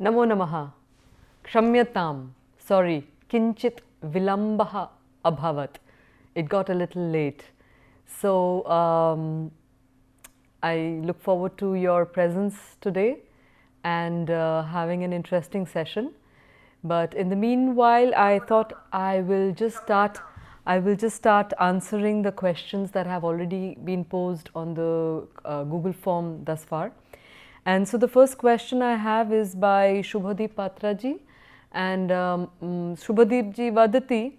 Namo Namaha. Kshamyatam. Sorry. Kinchit vilambaha abhavat. It got a little late. So, I look forward to your presence today and having an interesting session. But in the meanwhile, I thought I will just start answering the questions that have already been posed on the Google form thus far. And so the first question I have is by Shubhadeep Patraji, and Shubhadeep ji vadati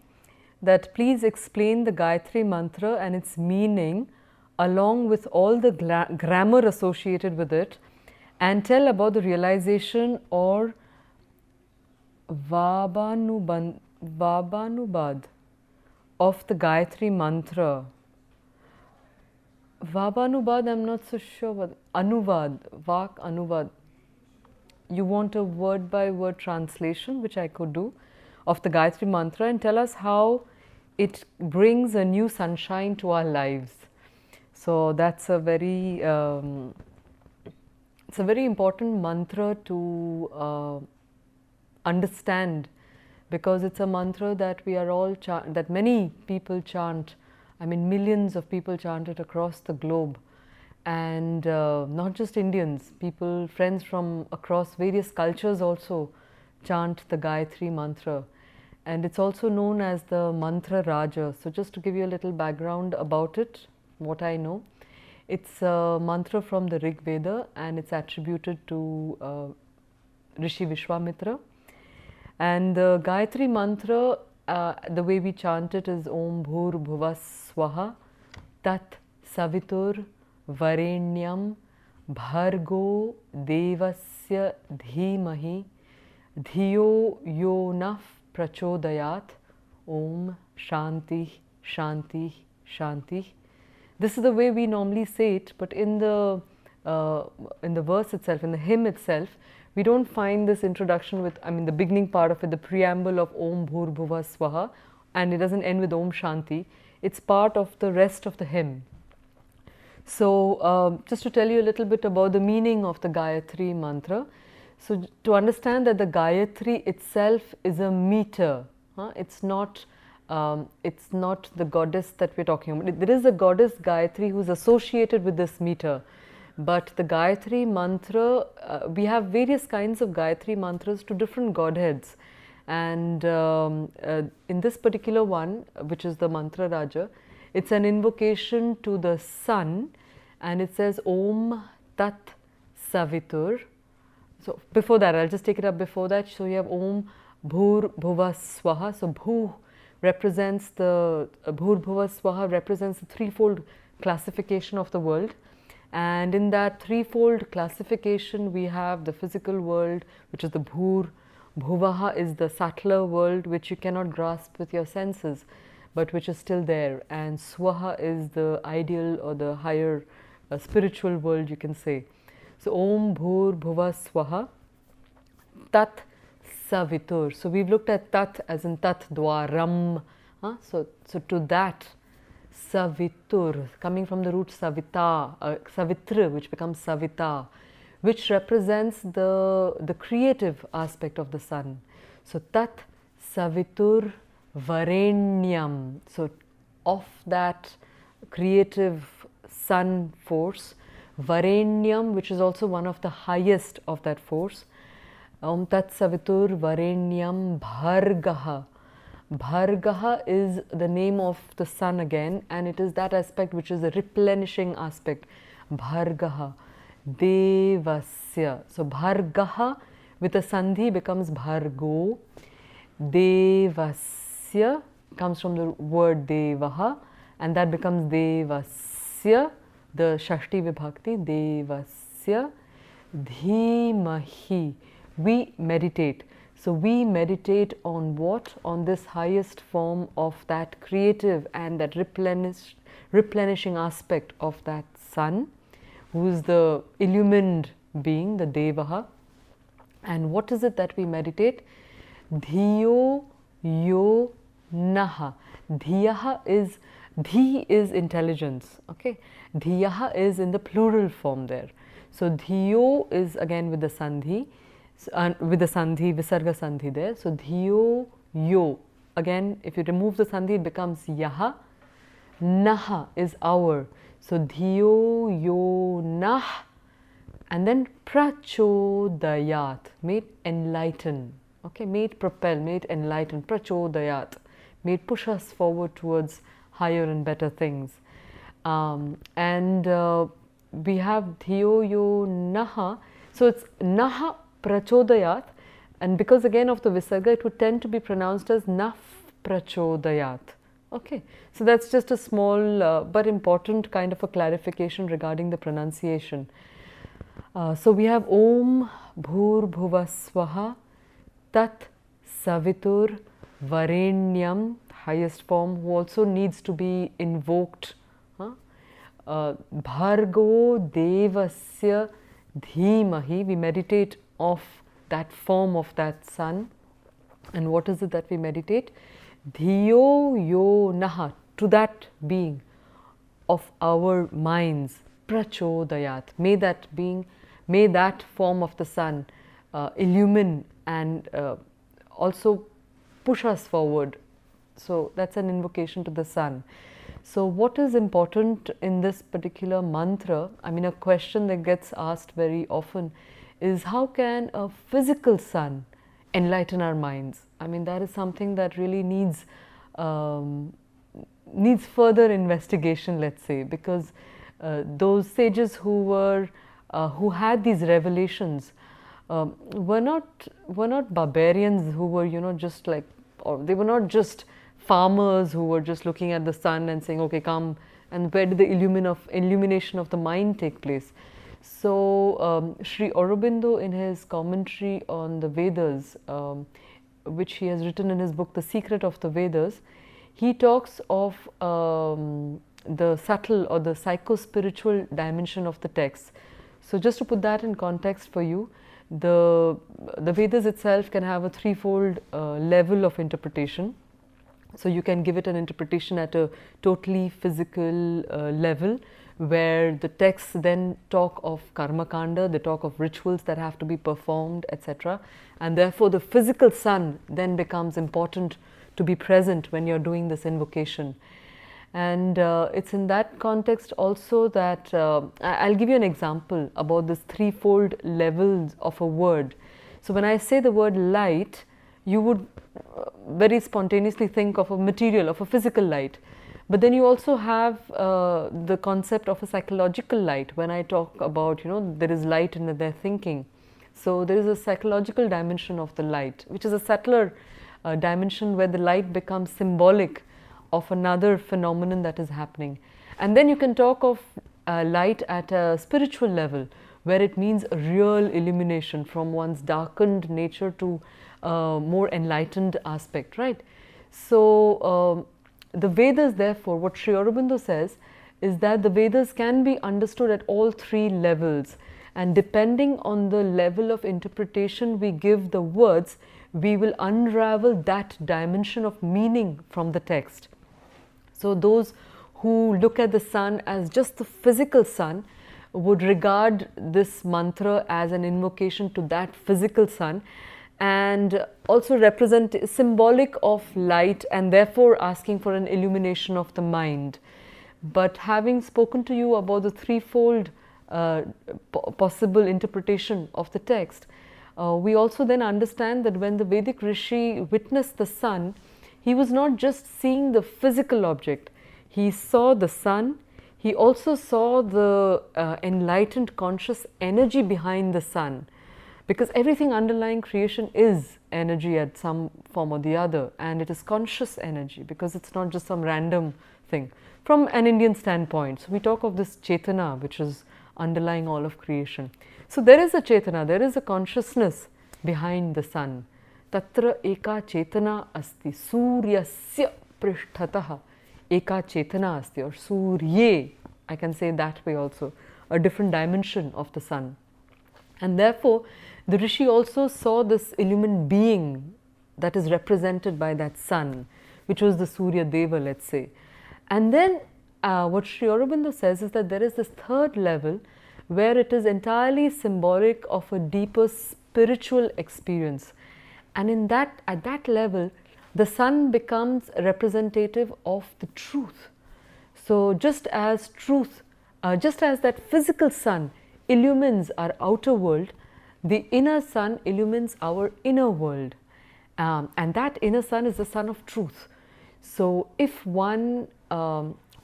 that please explain the Gayatri mantra and its meaning along with all the grammar associated with it, and tell about the realization or Vabanubad of the Gayatri mantra. Vabanubad, I'm not so sure what. Anuvad, Vak Anuvad. You want a word by word translation, which I could do, of the Gayatri mantra, and tell us how it brings a new sunshine to our lives. So that's a very it's a very important mantra to understand, because it's a mantra that we are all that many people chant. I mean, millions of people chant it across the globe, and not just Indians, people, friends from across various cultures also chant the Gayatri mantra, and it's also known as the mantra Raja. So just to give you a little background about it, what I know, it's a mantra from the Rig Veda, and it's attributed to Rishi Vishwamitra. And the Gayatri mantra, the way we chant it is Om Bhur Bhuva Swaha Tat Savitur Varenyam Bhargo Devasya Dhimahi Dhiyo Yo Nah Prachodayat. Om Shanti Shanti Shanti. This is the way we normally say it, but in the verse itself, in the hymn itself, we don't find this introduction with, the beginning part of it, the preamble of Om Bhur Bhuva Swaha, and it doesn't end with Om Shanti. It's part of the rest of the hymn. So, just to tell you a little bit about the meaning of the Gayatri mantra. So, to understand that the Gayatri itself is a meter. It's not the goddess that we're talking about. There is a goddess Gayatri who is associated with this meter. But the Gayatri mantra, we have various kinds of Gayatri mantras to different godheads. And in this particular one, which is the mantra Raja, it's an invocation to the sun, and it says Om Tat Savitur. So before that, I'll just take it up before that. So you have Om Bhur Bhuva Swaha. So Bhu represents the, Bhur Bhuva Swaha represents the threefold classification of the world. And in that threefold classification, we have the physical world, which is the Bhur. Bhuvaha is the subtler world, which you cannot grasp with your senses, but which is still there. And Swaha is the ideal or the higher spiritual world, you can say. So, Om Bhur Bhuva Swaha Tat Savitur. So, we've looked at Tat as in Tat Dwaram. So to that, Savitur, coming from the root Savita, Savitra, which becomes Savita, which represents the creative aspect of the sun. So, Tat Savitur Varenyam. So, of that creative sun force, Varenyam, which is also one of the highest of that force. Om Tat Savitur Varenyam Bhargaha. Bhargaha is the name of the sun again, and it is that aspect which is the replenishing aspect. Bhargaha. Devasya. So Bhargaha with a sandhi becomes Bhargo. Devasya comes from the word Devaha, and that becomes Devasya, the Shashti Vibhakti. Devasya Dhimahi. We meditate. So we meditate on what? On this highest form of that creative and that replenishing aspect of that sun, who is the illumined being, the Devaha. And what is it that we meditate? Dhiyo Yo Naha. Dhiyaha is, Dhi is intelligence, okay? Dhiyaha is in the plural form there. So Dhiyo is again with the sandhi. So, and with the sandhi, visarga sandhi there. So dhiyo yo. Again, if you remove the sandhi, it becomes yaha. Naha is our. So dhiyo yo nah. And then prachodayat, may it enlighten. Okay, may it propel, may it enlighten. Prachodayat, may it push us forward towards higher and better things. We have dhiyo yo naha. So it's naha prachodayat, and because again of the visarga, it would tend to be pronounced as naf prachodayat. Okay, so that's just a small but important kind of a clarification regarding the pronunciation. So we have Om Bhur Bhuva Swaha Tat Savitur Varenyam, highest form, who also needs to be invoked. Bhargo Devasya Dhimahi, we meditate of that form of that sun. And what is it that we meditate? Dhiyo yo naha, to that being of our minds, prachodayat. May that being, may that form of the sun illumine and also push us forward. So that's an invocation to the sun. So what is important in this particular mantra, I mean a question that gets asked very often is, how can a physical sun enlighten our minds? I mean, that is something that really needs further investigation, let's say, because those sages who had these revelations were not barbarians who were just like, or they were not just farmers who were just looking at the sun and saying, okay, come, and where did the illumination of the mind take place? So Sri Aurobindo, in his commentary on the Vedas, which he has written in his book The Secret of the Vedas, he talks of the subtle or the psycho-spiritual dimension of the text. So just to put that in context for you, the Vedas itself can have a threefold level of interpretation. So you can give it an interpretation at a totally physical level, where the texts then talk of karma kanda, they talk of rituals that have to be performed, etc. And therefore the physical sun then becomes important to be present when you're doing this invocation. And it's in that context also that I'll give you an example about this threefold levels of a word. So when I say the word light, you would very spontaneously think of a material, of a physical light. But then you also have the concept of a psychological light. When I talk about, there is light in their thinking. So there is a psychological dimension of the light, which is a subtler dimension where the light becomes symbolic of another phenomenon that is happening. And then you can talk of light at a spiritual level, where it means a real illumination from one's darkened nature to more enlightened aspect, right? So the Vedas, therefore, what Sri Aurobindo says is that the Vedas can be understood at all three levels, and depending on the level of interpretation we give the words, we will unravel that dimension of meaning from the text. So those who look at the sun as just the physical sun would regard this mantra as an invocation to that physical sun, and also represent symbolic of light, and therefore asking for an illumination of the mind. But having spoken to you about the threefold possible interpretation of the text, we also then understand that when the Vedic Rishi witnessed the sun, he was not just seeing the physical object. He saw the sun, he also saw the enlightened conscious energy behind the sun. Because everything underlying creation is energy at some form or the other, and it is conscious energy, because it's not just some random thing. From an Indian standpoint, so we talk of this Chetana, which is underlying all of creation. So there is a Chetana, there is a consciousness behind the sun. Tatra eka Chetana asti, Suryasya prishthatah eka Chetana asti, or Surye, I can say that way also, a different dimension of the sun. And therefore, the Rishi also saw this illumined being that is represented by that sun, which was the Surya Deva, let's say. And then what Sri Aurobindo says is that there is this third level where it is entirely symbolic of a deeper spiritual experience. And at that level, the sun becomes a representative of the truth. So just as that physical sun illumines our outer world, the inner sun illumines our inner world. And that inner sun is the sun of truth. So if one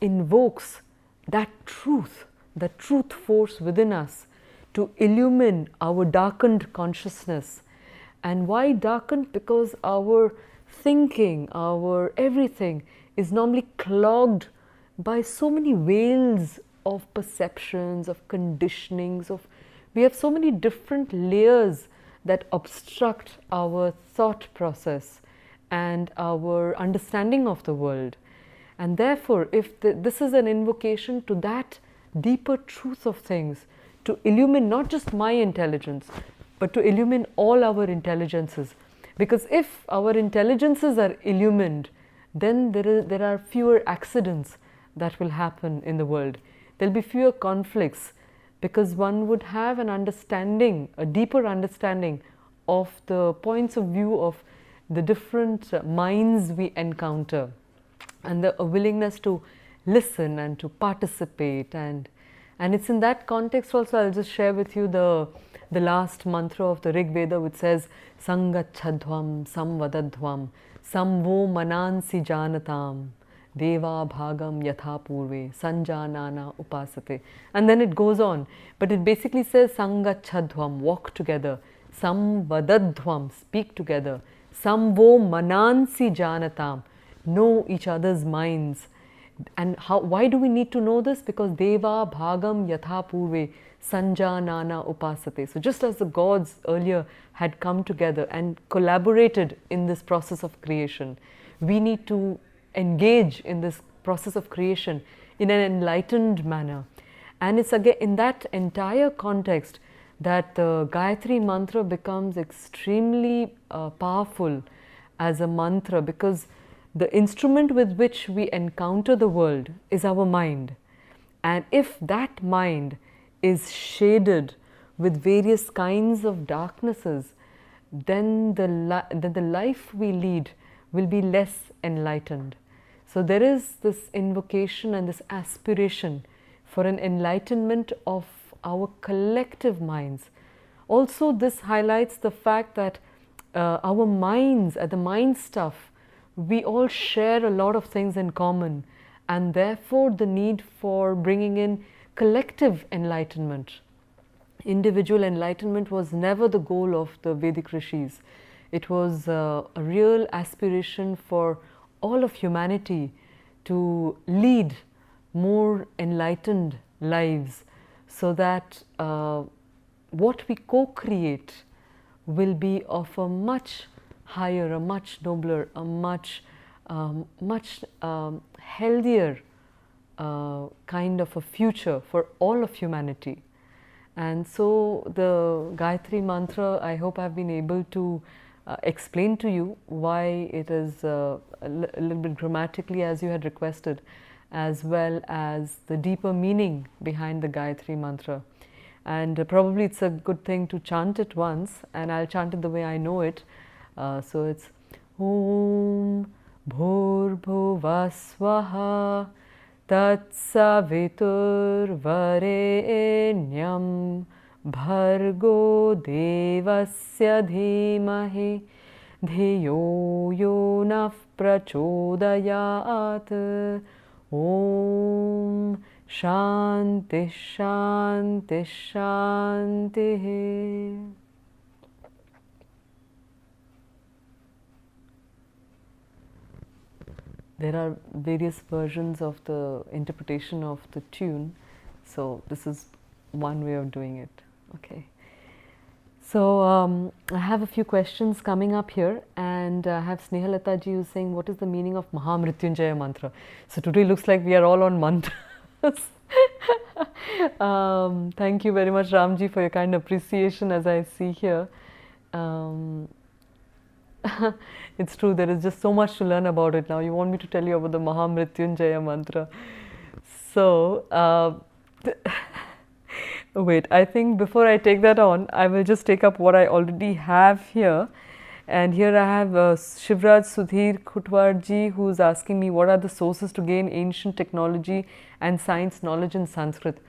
invokes that truth force within us to illumine our darkened consciousness. And why darkened? Because our thinking, our everything is normally clogged by so many veils of perceptions, of conditionings, we have so many different layers that obstruct our thought process and our understanding of the world. And therefore, if this is an invocation to that deeper truth of things, to illumine not just my intelligence, but to illumine all our intelligences. Because if our intelligences are illumined, then there are fewer accidents that will happen in the world. There will be fewer conflicts, because one would have an understanding, a deeper understanding of the points of view of the different minds we encounter, and a willingness to listen and to participate. And it's in that context also, I'll just share with you the last mantra of the Rig Veda, which says Sangachadhvam samvadadhvam samvo manansi janatam deva bhagam yatha purve sanjanana upasate. And then it goes on, but it basically says Sangachadhvam, walk together, samvadadhvam, speak together, samvo manansi janatam, know each other's minds. And why do we need to know this? Because deva bhagam yatha purve sanjanana upasate. So just as the gods earlier had come together and collaborated in this process of creation, we need to engage in this process of creation in an enlightened manner. And it's again in that entire context that the Gayatri mantra becomes extremely powerful as a mantra, because the instrument with which we encounter the world is our mind. And if that mind is shaded with various kinds of darknesses, then the life we lead will be less enlightened. So there is this invocation and this aspiration for an enlightenment of our collective minds. Also, this highlights the fact that our minds, at the mind stuff, we all share a lot of things in common, and therefore the need for bringing in collective enlightenment. Individual enlightenment was never the goal of the Vedic rishis. It was a real aspiration for all of humanity to lead more enlightened lives, so that what we co-create will be of a much higher, a much nobler, a much healthier kind of a future for all of humanity. And so the Gayatri mantra, I hope I've been able to explain to you why it is a little bit grammatically as you had requested, as well as the deeper meaning behind the Gayatri mantra. And probably it's a good thing to chant it once, and I'll chant it the way I know it. So it's Om Bhurbhuva Swaha Tat Savitur Varenyam Bhargo Devasya Dhimahi Dhiyo Yonah Prachodayat. Om Shanti Shanti Shanti. There are various versions of the interpretation of the tune, so this is one way of doing it. Okay. So I have a few questions coming up here, and I have Snehalata ji who's saying, what is the meaning of Maha Mrityunjaya mantra? So today looks like we are all on mantras. Thank you very much, Ramji, for your kind appreciation, as I see here. It's true, there is just so much to learn about it now. You want me to tell you about the Maha Mrityunjaya mantra. So, Wait, I think before I take that on, I will just take up what I already have here. And here I have Shivraj Sudhir Khutwarji, who is asking me what are the sources to gain ancient technology and science knowledge in Sanskrit.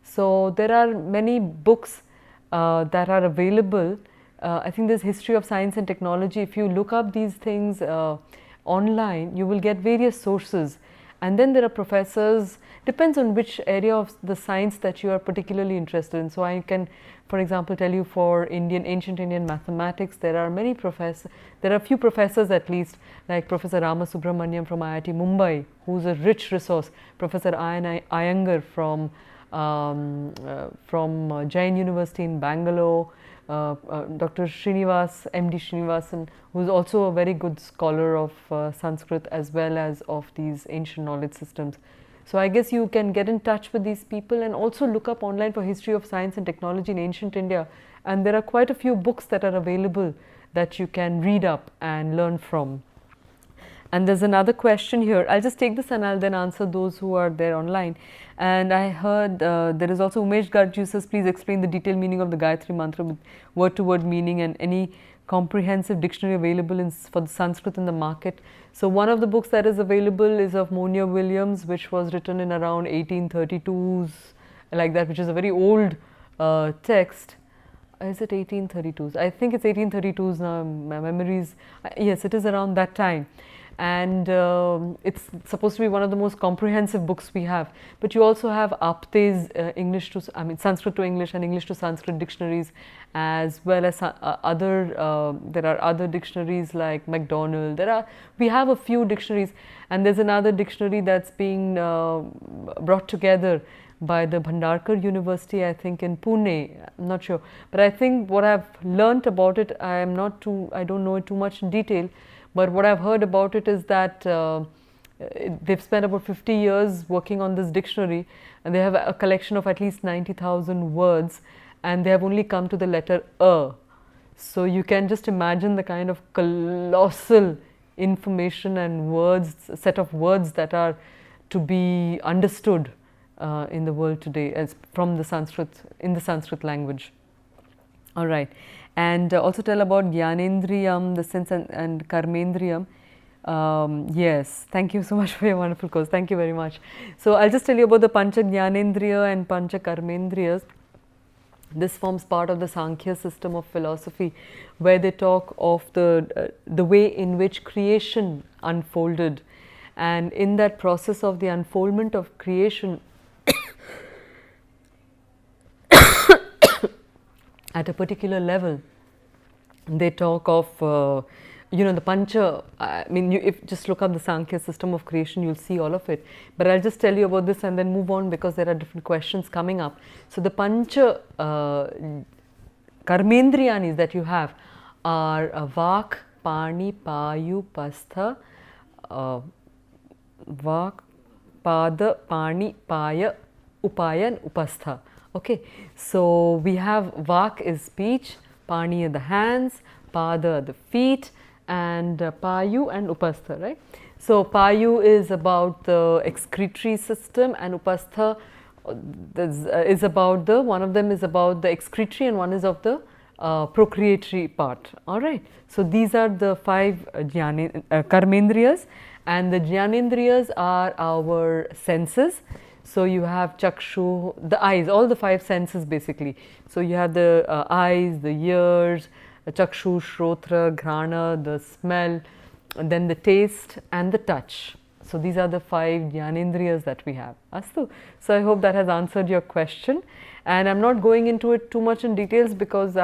So there are many books that are available. I think there's History of Science and Technology. If you look up these things online, you will get various sources. And then there are professors, depends on which area of the science that you are particularly interested in. So I can, for example, tell you for ancient Indian mathematics, there are a few professors at least, like Professor Ramasubramaniam from IIT Mumbai, who's a rich resource, Professor Iyengar from Jain University in Bangalore, Dr. Srinivas, MD Srinivasan, who is also a very good scholar of Sanskrit as well as of these ancient knowledge systems. So I guess you can get in touch with these people and also look up online for history of science and technology in ancient India. And there are quite a few books that are available that you can read up and learn from. And there's another question here. I'll just take this and I'll then answer those who are there online. And I heard there is also Umesh Garg, who says, please explain the detailed meaning of the Gayatri mantra with word-to-word meaning and any comprehensive dictionary available for the Sanskrit in the market. So one of the books that is available is of Monier Williams, which was written in around 1832s, like that, which is a very old text. Is it 1832s? I think it's 1832s now, my memories. Yes, it is around that time. And it's supposed to be one of the most comprehensive books we have. But you also have Apte's Sanskrit to English and English to Sanskrit dictionaries, as well as there are other dictionaries like MacDonald. We have a few dictionaries, and there's another dictionary that's being brought together by the Bhandarkar University, I think in Pune. I'm not sure, but I think what I've learnt about it, I don't know it too much in detail. But what I've heard about it is that they've spent about 50 years working on this dictionary, and they have a collection of at least 90,000 words, and they have only come to the letter A. So you can just imagine the kind of colossal information and set of words that are to be understood in the world today as from the Sanskrit language. All right. And also tell about Jnanendriyam, the sense, and Karmendriyam. Yes, thank you so much for your wonderful course. Thank you very much. So I'll just tell you about the Pancha Jnanendriya and Pancha Karmendriyas. This forms part of the Sankhya system of philosophy, where they talk of the way in which creation unfolded. And in that process of the unfoldment of creation, at a particular level, they talk of, the Pancha. I mean, if just look up the Sankhya system of creation, you'll see all of it. But I'll just tell you about this and then move on, because there are different questions coming up. So the Pancha Karmendriyanis that you have are Vak, Pani, Payu, Pastha, Vak, Pada, Pani, Paya, Upaya and Upastha. Okay, so we have Vak is speech, Pani are the hands, Pada the feet, and Payu and Upastha, right? So Payu is about the excretory system, and Upastha is about one of them is about the excretory and one is of the procreatory part. All right, so these are the 5 Karmendriyas, and the Jnanendriyas are our senses. So you have Chakshu, the eyes, all the 5 senses basically. So you have the eyes, the ears, Chakshu, Shrotra, Ghrana, the smell, and then the taste and the touch. So these are the 5 Jnanendriyas that we have. Astu. So I hope that has answered your question. And I'm not going into it too much in details, because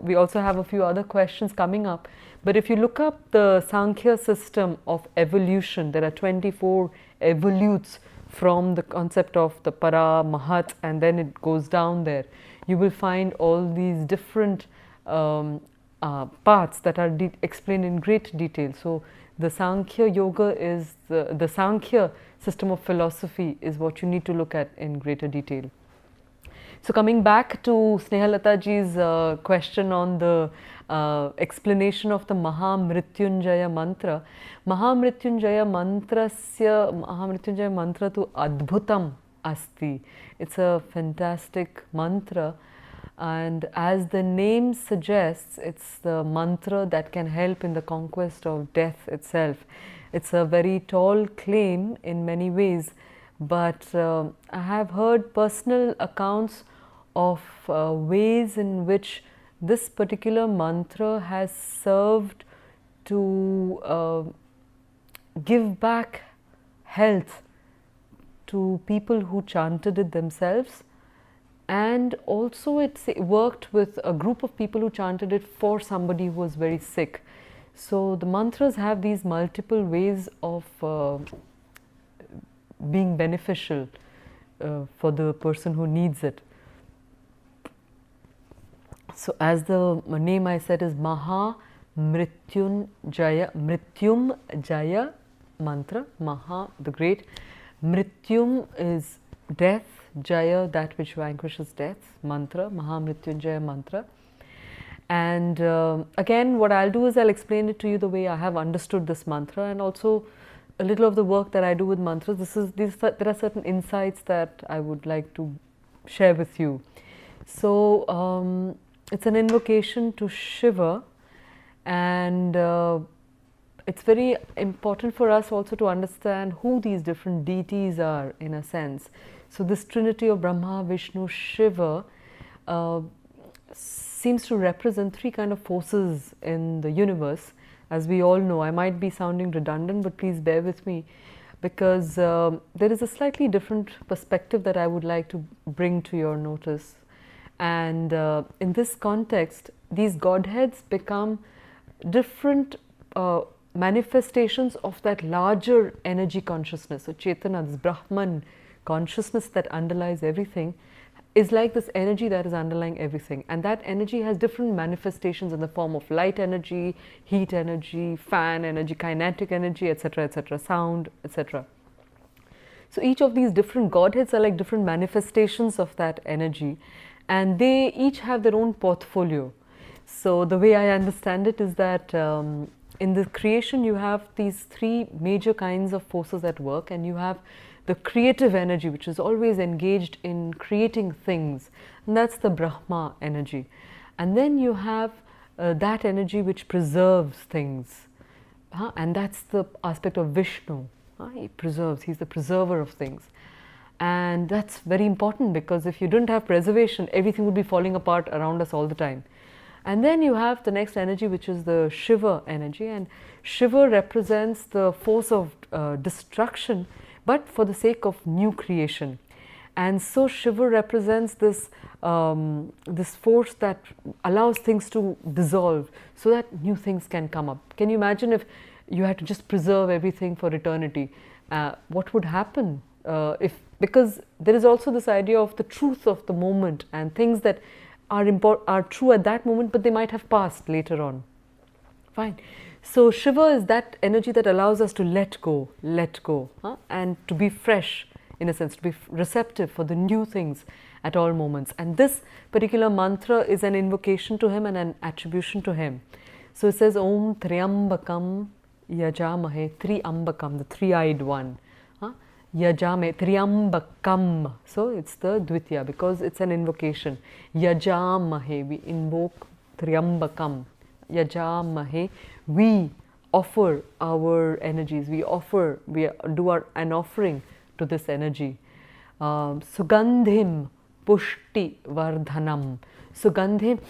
we also have a few other questions coming up. But if you look up the Sankhya system of evolution, there are 24 evolutes from the concept of the Para, Mahat, and then it goes down there. You will find all these different paths that are explained in great detail. So the Sankhya Yoga is the Sankhya system of philosophy is what you need to look at in greater detail. So coming back to Snehalataji's question on the explanation of the Maha Mrityunjaya mantra. Maha Mrityunjaya mantra tu adbhutam asti. It's a fantastic mantra, and as the name suggests, it's the mantra that can help in the conquest of death itself. It's a very tall claim in many ways, but I have heard personal accounts of ways in which this particular mantra has served to give back health to people who chanted it themselves, and also it worked with a group of people who chanted it for somebody who was very sick. So the mantras have these multiple ways of being beneficial for the person who needs it. So as the name I said is Maha Mrityunjaya, Mrityunjaya mantra, Maha, the great. Mrityum is death, Jaya, that which vanquishes death, mantra, Maha Mrityunjaya mantra. And again, what I'll do is I'll explain it to you the way I have understood this mantra, and also a little of the work that I do with mantras. There are certain insights that I would like to share with you. So it's an invocation to Shiva, and it's very important for us also to understand who these different deities are, in a sense. So this trinity of Brahma, Vishnu, Shiva seems to represent three kind of forces in the universe. As we all know, I might be sounding redundant, but please bear with me, because there is a slightly different perspective that I would like to bring to your notice. And in this context, these godheads become different manifestations of that larger energy consciousness. So Chaitanya, this Brahman consciousness that underlies everything, is like this energy that is underlying everything, and that energy has different manifestations in the form of light energy, heat energy, fan energy, kinetic energy, etc., sound, etc. So each of these different godheads are like different manifestations of that energy, and they each have their own portfolio. So the way I understand it is that in the creation you have these three major kinds of forces at work, and you have the creative energy, which is always engaged in creating things, and that's the Brahma energy. And then you have that energy which preserves things, and that's the aspect of Vishnu. He preserves, he's the preserver of things. And that's very important, because if you didn't have preservation, everything would be falling apart around us all the time. And then you have the next energy, which is the Shiva energy, and Shiva represents the force of destruction, but for the sake of new creation. And so Shiva represents this this force that allows things to dissolve so that new things can come up. Can you imagine if you had to just preserve everything for eternity? What would happen? Because there is also this idea of the truth of the moment, and things that are true at that moment, but they might have passed later on. Fine. So Shiva is that energy that allows us to let go, and to be fresh, in a sense, to be receptive for the new things at all moments. And this particular mantra is an invocation to him and an attribution to him. So it says, Om Triambakam Yajamahe, Triambakam, the three-eyed one. Yajame, Triambakam. So it's the Dvitiya, because it's an invocation. Yajamahe, we invoke Triambakam. Yajamahe, we offer our energies, we do an offering to this energy. Sugandhim Pushti Vardhanam. Sugandhim,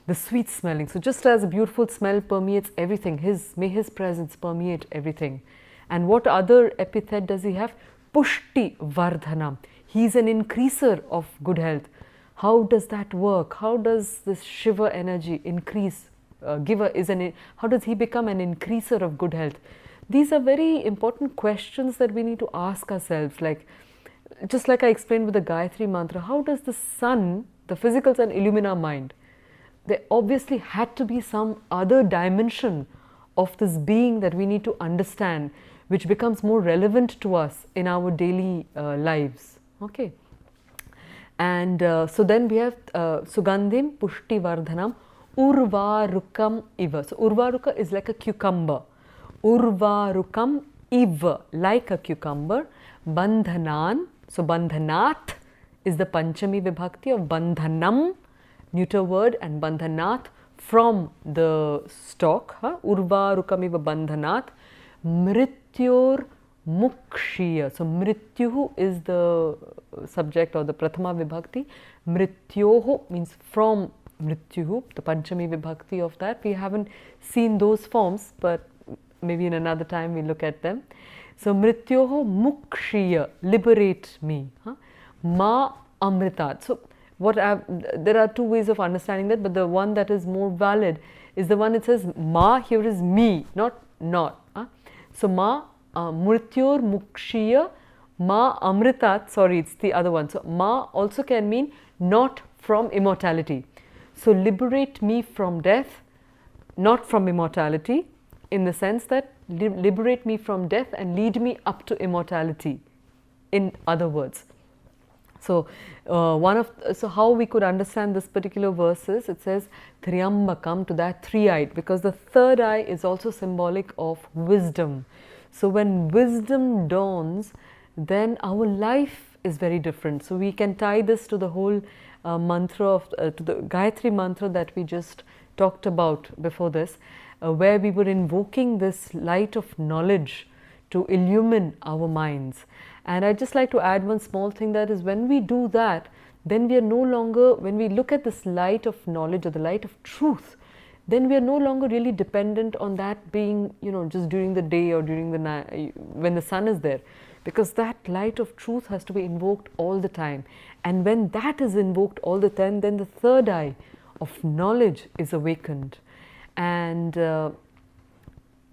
the sweet smelling. So just as a beautiful smell permeates everything, may his presence permeate everything. And what other epithet does he have? Pushti Vardhanam. He is an increaser of good health. How does that work? How does this Shiva energy increase? How does he become an increaser of good health? These are very important questions that we need to ask ourselves. Just like I explained with the Gayatri mantra, how does the sun, the physical sun, illumine our mind? There obviously had to be some other dimension of this being that we need to understand, which becomes more relevant to us in our daily lives. Okay. And so then we have Sugandhim Pushti Vardhanam Urvarukam Iva. So Urvaruka is like a cucumber. Urvarukam Iva, like a cucumber. Bandhanan, So bandhanat is the Panchami Vibhakti of bandhanam, neuter word, and bandhanat from the stock, urvarukamiva bandhanat, mrityor mukshiya. So mrityuhu is the subject or the prathama vibhakti, mrityoho means from mrityuhu, the Panchami Vibhakti of that. We haven't seen those forms, but maybe in another time we look at them. So mrityoho mukshiya, liberate me. Ma amritat. So there are two ways of understanding that, but the one that is more valid is the one it says ma, here is me, not. So ma mrityor mukshiya ma amritat, sorry, it's the other one. So ma also can mean not from immortality. So liberate me from death, not from immortality, in the sense that liberate me from death and lead me up to immortality, in other words. So so how we could understand this particular verse is, it says Triyambakam, to that three-eyed, because the third eye is also symbolic of wisdom. So when wisdom dawns, then our life is very different. So we can tie this to the whole mantra of to the Gayatri mantra that we just talked about before this, where we were invoking this light of knowledge to illumine our minds. And I'd just like to add one small thing, that is, when we do that, then we are no longer, when we look at this light of knowledge or the light of truth, then we are no longer really dependent on that being, just during the day or during the night when the sun is there, because that light of truth has to be invoked all the time. And when that is invoked all the time, then the third eye of knowledge is awakened. And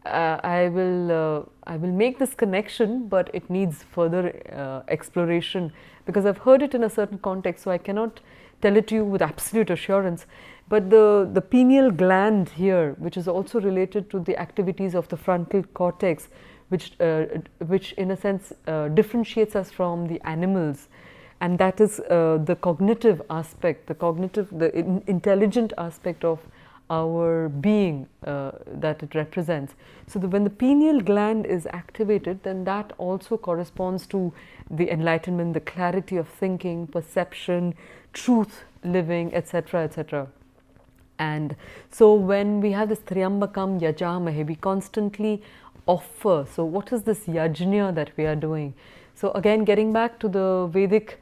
I will make this connection, but it needs further exploration, because I've heard it in a certain context, so I cannot tell it to you with absolute assurance. But the pineal gland here, which is also related to the activities of the frontal cortex, which in a sense differentiates us from the animals, and that is the cognitive aspect, the intelligent aspect of our being that it represents. So when the pineal gland is activated, then that also corresponds to the enlightenment, the clarity of thinking, perception, truth living, etc., etc. And so when we have this Triyambakam Yajamahe, we constantly offer. So what is this yajna that we are doing? So again, getting back to the Vedic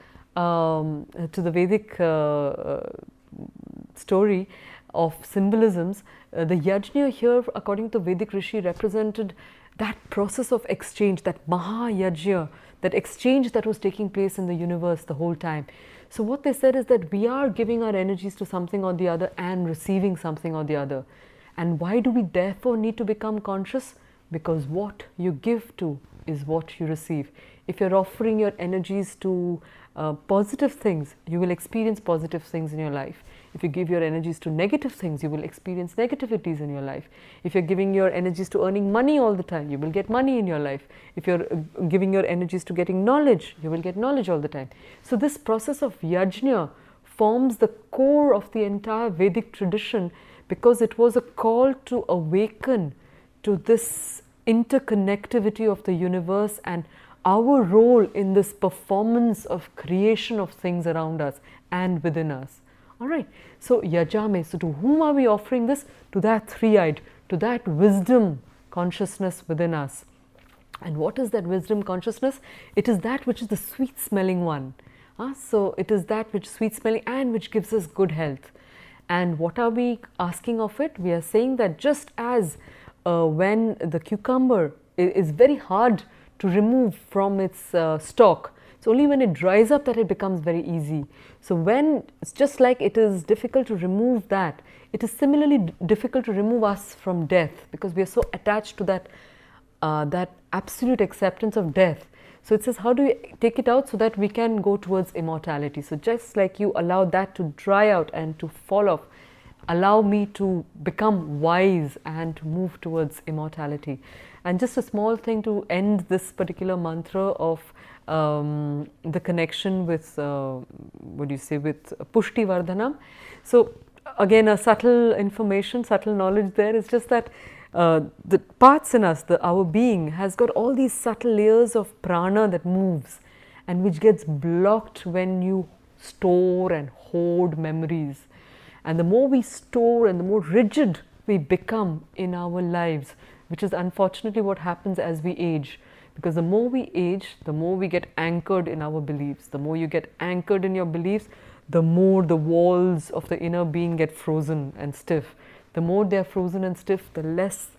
story of symbolisms, the yajna here, according to Vedic Rishi, represented that process of exchange, that Maha Yajna, that exchange that was taking place in the universe the whole time. So what they said is that we are giving our energies to something or the other and receiving something or the other. And why do we therefore need to become conscious? Because what you give to is what you receive. If you're offering your energies to positive things, you will experience positive things in your life. If you give your energies to negative things, you will experience negativities in your life. If you're giving your energies to earning money all the time, you will get money in your life. If you're giving your energies to getting knowledge, you will get knowledge all the time. So this process of yajna forms the core of the entire Vedic tradition, because it was a call to awaken to this interconnectivity of the universe and our role in this performance of creation of things around us and within us. All right, so yajame, so to whom are we offering this? To that three-eyed, to that wisdom consciousness within us. And what is that wisdom consciousness? It is that which is the sweet smelling one. So it is that which is sweet smelling and which gives us good health. And what are we asking of it? We are saying that just as when the cucumber is very hard to remove from its stalk, it's only when it dries up that it becomes very easy. So when it's just like it is difficult to remove that, it is similarly difficult to remove us from death, because we are so attached to that that absolute acceptance of death. So it says, how do we take it out so that we can go towards immortality? So just like you allow that to dry out and to fall off, allow me to become wise and to move towards immortality. And just a small thing to end this particular mantra of the connection with, with Pushti Vardhanam. So again, a subtle information, subtle knowledge there is just that the parts in us, our being has got all these subtle layers of prana that moves. and which gets blocked when you store and hoard memories. And the more we store and the more rigid we become in our lives, which is unfortunately what happens as we age. Because the more we age, the more we get anchored in our beliefs. The more you get anchored in your beliefs, the more the walls of the inner being get frozen and stiff. The more they are frozen and stiff, the less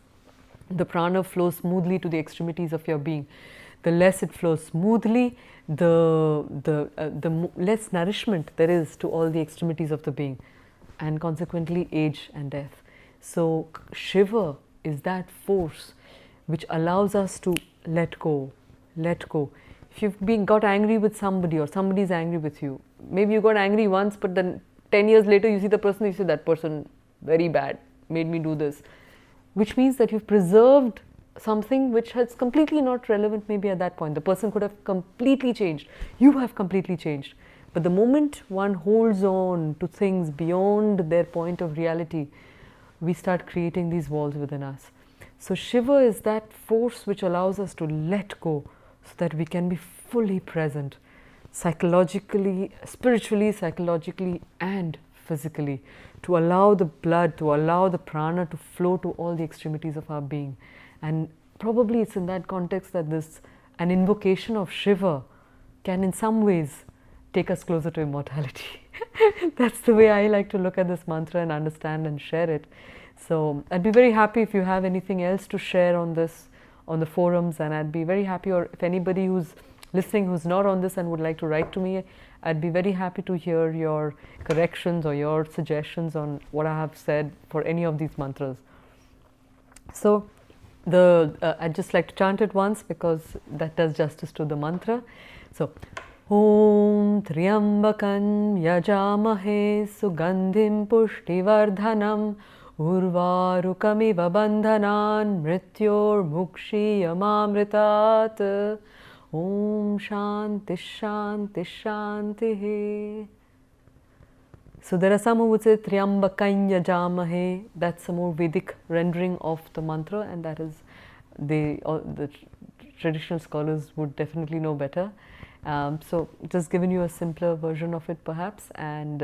the prana flows smoothly to the extremities of your being. The less it flows smoothly, the less nourishment there is to all the extremities of the being, and consequently age and death. So Shiva is that force which allows us to let go, let go. If you've got angry with somebody, or somebody is angry with you, maybe you got angry once, but then 10 years later you see the person, you say, that person very bad, made me do this, which means that you've preserved something which has completely not relevant maybe at that point. The person could have completely changed, you have completely changed. But the moment one holds on to things beyond their point of reality, we start creating these walls within us. So Shiva is that force which allows us to let go so that we can be fully present, psychologically, spiritually, psychologically, and physically, to allow the blood, to allow the prana to flow to all the extremities of our being. And probably it's in that context that an invocation of Shiva can in some ways take us closer to immortality. That's the way I like to look at this mantra and understand and share it. So I'd be very happy if you have anything else to share on this, on the forums, and I'd be very happy, or if anybody who's listening who's not on this and would like to write to me, I'd be very happy to hear your corrections or your suggestions on what I have said for any of these mantras. So I'd just like to chant it once because that does justice to the mantra. So Om Triambakam Yajamahe Sugandhim Pushtivardhanam Urvarukamiva Bandhanan Mrityor Mukshiyamamritat. Om Shanti Shanti Shanti. So there are some who would say Triambakam Yajamahe. That's a more Vedic rendering of the mantra, and that is the traditional scholars would definitely know better. So just given you a simpler version of it perhaps, and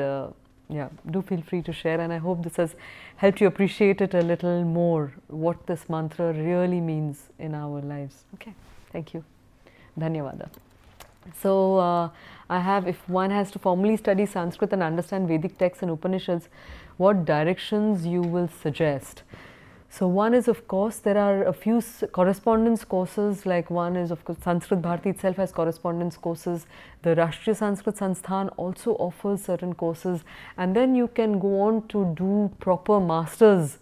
yeah, do feel free to share, and I hope this has helped you appreciate it a little more, what this mantra really means in our lives. Okay, thank you. Dhanyavada. So I have, if one has to formally study Sanskrit and understand Vedic texts and Upanishads, what directions you will suggest? So one is, of course, there are a few correspondence courses, like one is, of course, Sanskrit Bharati itself has correspondence courses. The Rashtriya Sanskrit Sansthan also offers certain courses, and then you can go on to do proper masters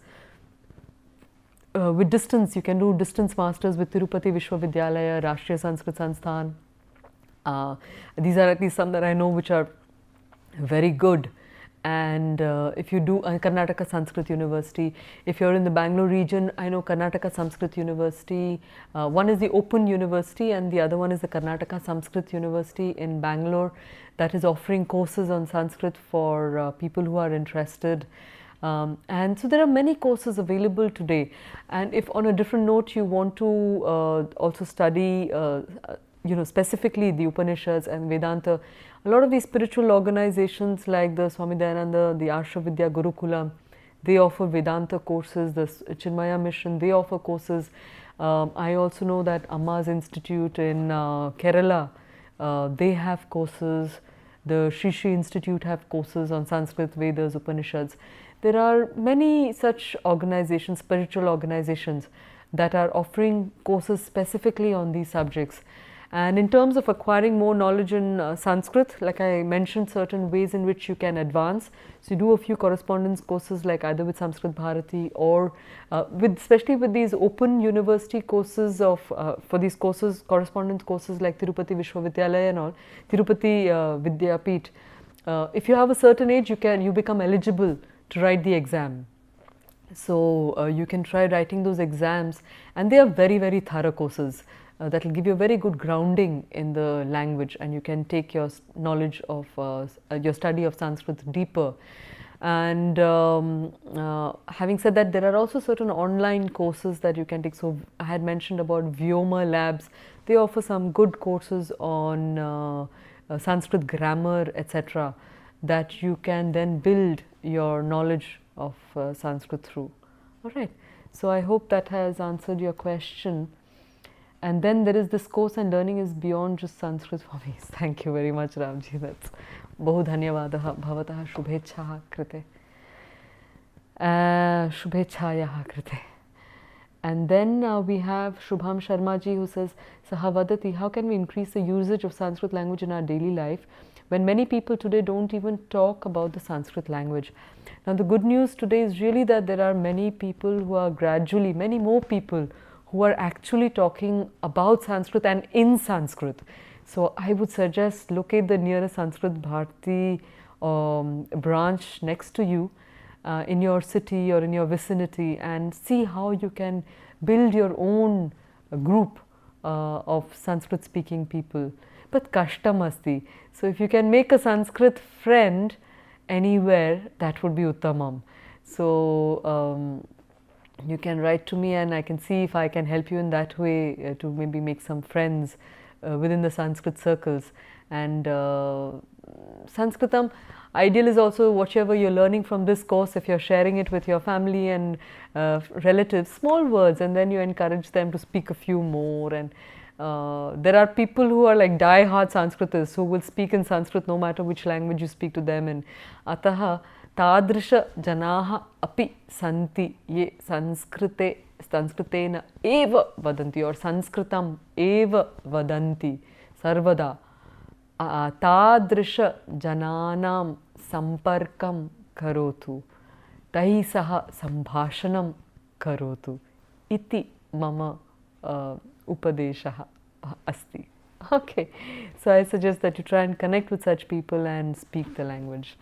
with distance. You can do distance masters with Tirupati Vishwavidyalaya, Rashtriya Sanskrit Sansthan. These are at least some that I know which are very good. And if you do Karnataka Sanskrit University, if you're in the Bangalore region, I know Karnataka Sanskrit University. One is the Open University and the other one is the Karnataka Sanskrit University in Bangalore, that is offering courses on Sanskrit for people who are interested. And so there are many courses available today. And if on a different note you want to also study specifically the Upanishads and Vedanta, a lot of these spiritual organizations like the Swami Dayananda, the Arsha Vidya Gurukula, they offer Vedanta courses. The Chinmaya Mission, they offer courses. I also know that Amma's Institute in Kerala, they have courses. The Shri Shri Institute have courses on Sanskrit, Vedas, Upanishads. There are many such organizations, spiritual organizations, that are offering courses specifically on these subjects. And in terms of acquiring more knowledge in Sanskrit, like I mentioned, certain ways in which you can advance. So you do a few correspondence courses, like either with Sanskrit Bharati or especially with these open university courses of for these courses, correspondence courses like Tirupati Vishwavidyalaya and all, Tirupati Vidyapeeth. If you have a certain age, you become eligible to write the exam. So you can try writing those exams, and they are very, very thorough courses. That will give you a very good grounding in the language, and you can take your knowledge of your study of Sanskrit deeper. And having said that, there are also certain online courses that you can take. So I had mentioned about Vyoma Labs, they offer some good courses on Sanskrit grammar, etc., that you can then build your knowledge of Sanskrit through. All right. So I hope that has answered your question. And then there is this course, and learning is beyond just Sanskrit for me. Thank you very much, Ramji. That's Bahu dhanyavadaha bhavatah shubhechaha krite. Shubhechayaha krite. And then we have Shubham Sharma ji, who says, Sahavadati, how can we increase the usage of Sanskrit language in our daily life when many people today don't even talk about the Sanskrit language? Now the good news today is really that there are many people who are gradually, many more people who are actually talking about Sanskrit and in Sanskrit. So I would suggest locate the nearest Sanskrit Bharati branch next to you in your city or in your vicinity, and see how you can build your own group of Sanskrit speaking people. But kashtam asti. So if you can make a Sanskrit friend anywhere, that would be uttamam. So you can write to me and I can see if I can help you in that way to maybe make some friends within the Sanskrit circles. And Sanskritam, ideal is also whatever you're learning from this course, if you're sharing it with your family and relatives, small words, and then you encourage them to speak a few more. And there are people who are like die-hard Sanskritists who will speak in Sanskrit no matter which language you speak to them in. Ataha Tadrisha Janaha api santi ye Sanskritena eva vadanti, or Sanskritam eva vadanti sarvada. Tadrisha Jananam samparkam karotu tahi saha sambhashanam karotu iti mama upadeshaha asti. Okay, so I suggest that you try and connect with such people and speak the language.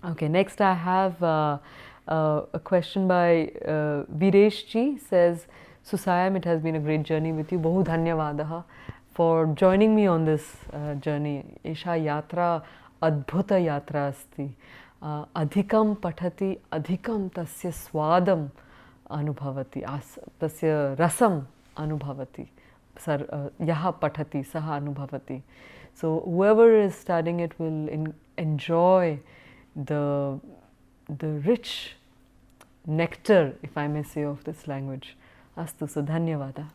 Okay, next I have a question by Viresh ji. Says, Susayam, it has been a great journey with you. Bahu dhanyavadaha for joining me on this journey. Isha yatra adbhuta yatra asti. Adhikam pathati adhikam tasya swadam anubhavati. Tasya rasam anubhavati. Yaha pathati saha anubhavati. So whoever is studying it will enjoy the rich nectar, if I may say, of this language. Astu, so dhanyavada.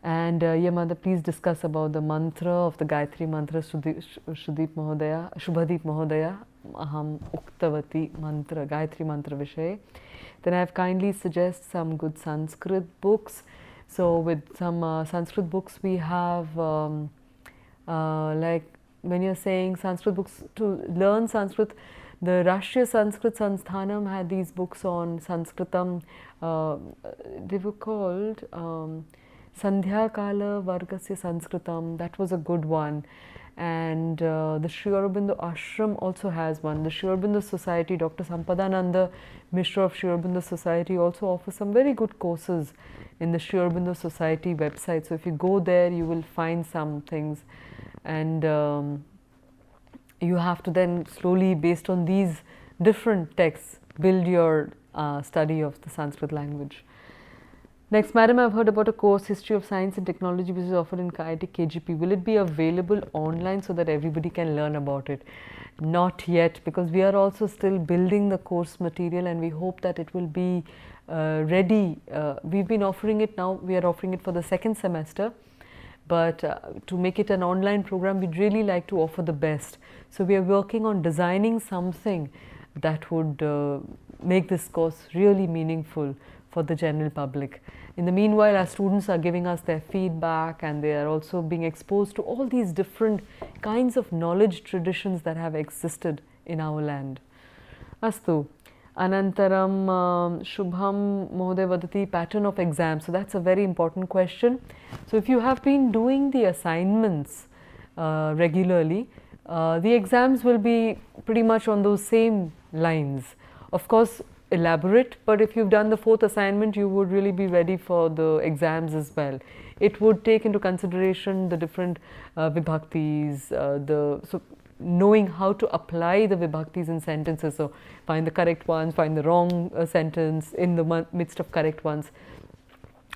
And Yamada, please discuss about the mantra of the Gayatri mantra, Shubhadeep Mahodaya, Aham Uktavati mantra, Gayatri mantra Vishay. Then I have kindly suggest some good Sanskrit books. So with some Sanskrit books we have like when you're saying Sanskrit books to learn Sanskrit, the Rashtriya Sanskrit Sansthanam had these books on Sanskritam. They were called Sandhya Kala Vargasya Sanskritam. That was a good one. And the Sri Aurobindo Ashram also has one. The Sri Aurobindo Society, Dr. Sampadananda Mishra of Sri Aurobindo Society also offers some very good courses in the Sri Aurobindo Society website. So if you go there, you will find some things. And you have to then slowly, based on these different texts, build your study of the Sanskrit language. Next, Madam, I've heard about a course, History of Science and Technology, which is offered in IIT KGP. Will it be available online so that everybody can learn about it? Not yet, because we are also still building the course material, and we hope that it will be ready. We've been offering it now, we are offering it for the second semester. But to make it an online program, we'd really like to offer the best. So we are working on designing something that would make this course really meaningful for the general public. In the meanwhile, our students are giving us their feedback, and they are also being exposed to all these different kinds of knowledge traditions that have existed in our land. Astu. Anantaram Shubham Mohoday Vadati, pattern of exams. So that's a very important question. So if you have been doing the assignments regularly, the exams will be pretty much on those same lines. Of course, elaborate, but if you've done the fourth assignment, you would really be ready for the exams as well. It would take into consideration the different vibhaktis, so knowing how to apply the vibhaktis in sentences. So find the correct ones, find the wrong sentence in the midst of correct ones.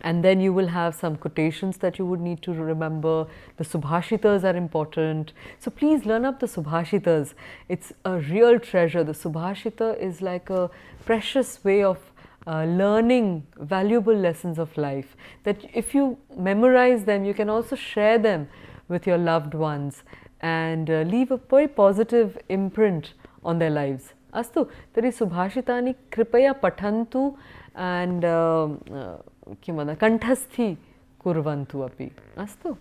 And then you will have some quotations that you would need to remember. The subhashitas are important. So please learn up the subhashitas. It's a real treasure. The subhashita is like a precious way of learning valuable lessons of life, that if you memorize them, you can also share them with your loved ones and leave a very positive imprint on their lives. Astu, tari subhashitani kripaya pathantu and kanthasthi kurvantu api. Astu.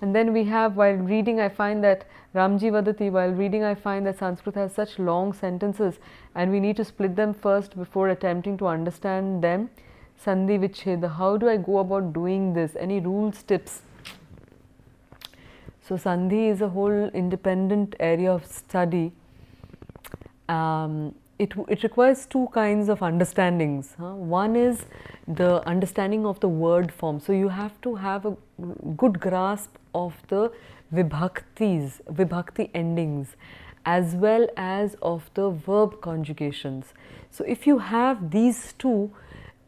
And then we have, while reading, I find that Ramji Vadati, while reading, I find that Sanskrit has such long sentences and we need to split them first before attempting to understand them. Sandhi Vichheda, how do I go about doing this? Any rules, tips? So Sandhi is a whole independent area of study. It requires two kinds of understandings. One is the understanding of the word form. So you have to have a good grasp of the vibhakti endings, as well as of the verb conjugations. So if you have these two,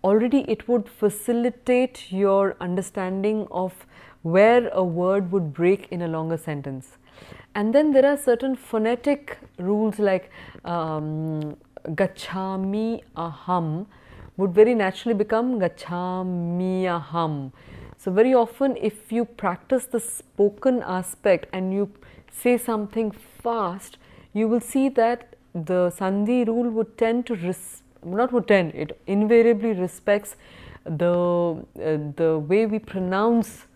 already it would facilitate your understanding of where a word would break in a longer sentence. And then there are certain phonetic rules like gachami aham would very naturally become gachami aham. So very often if you practice the spoken aspect and you say something fast, you will see that the Sandhi rule would tend to, it invariably respects the way we pronounce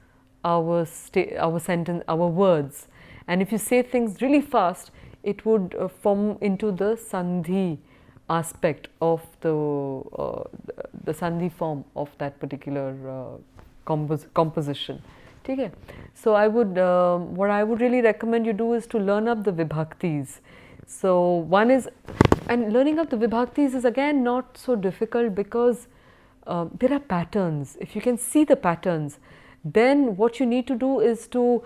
our sentence, our words. And if you say things really fast, it would form into the Sandhi aspect of the Sandhi form of that particular composition. Okay? So I would, what I would really recommend you do is to learn up the vibhaktis. So one is, and learning up the vibhaktis is again not so difficult because there are patterns. If you can see the patterns, then what you need to do is to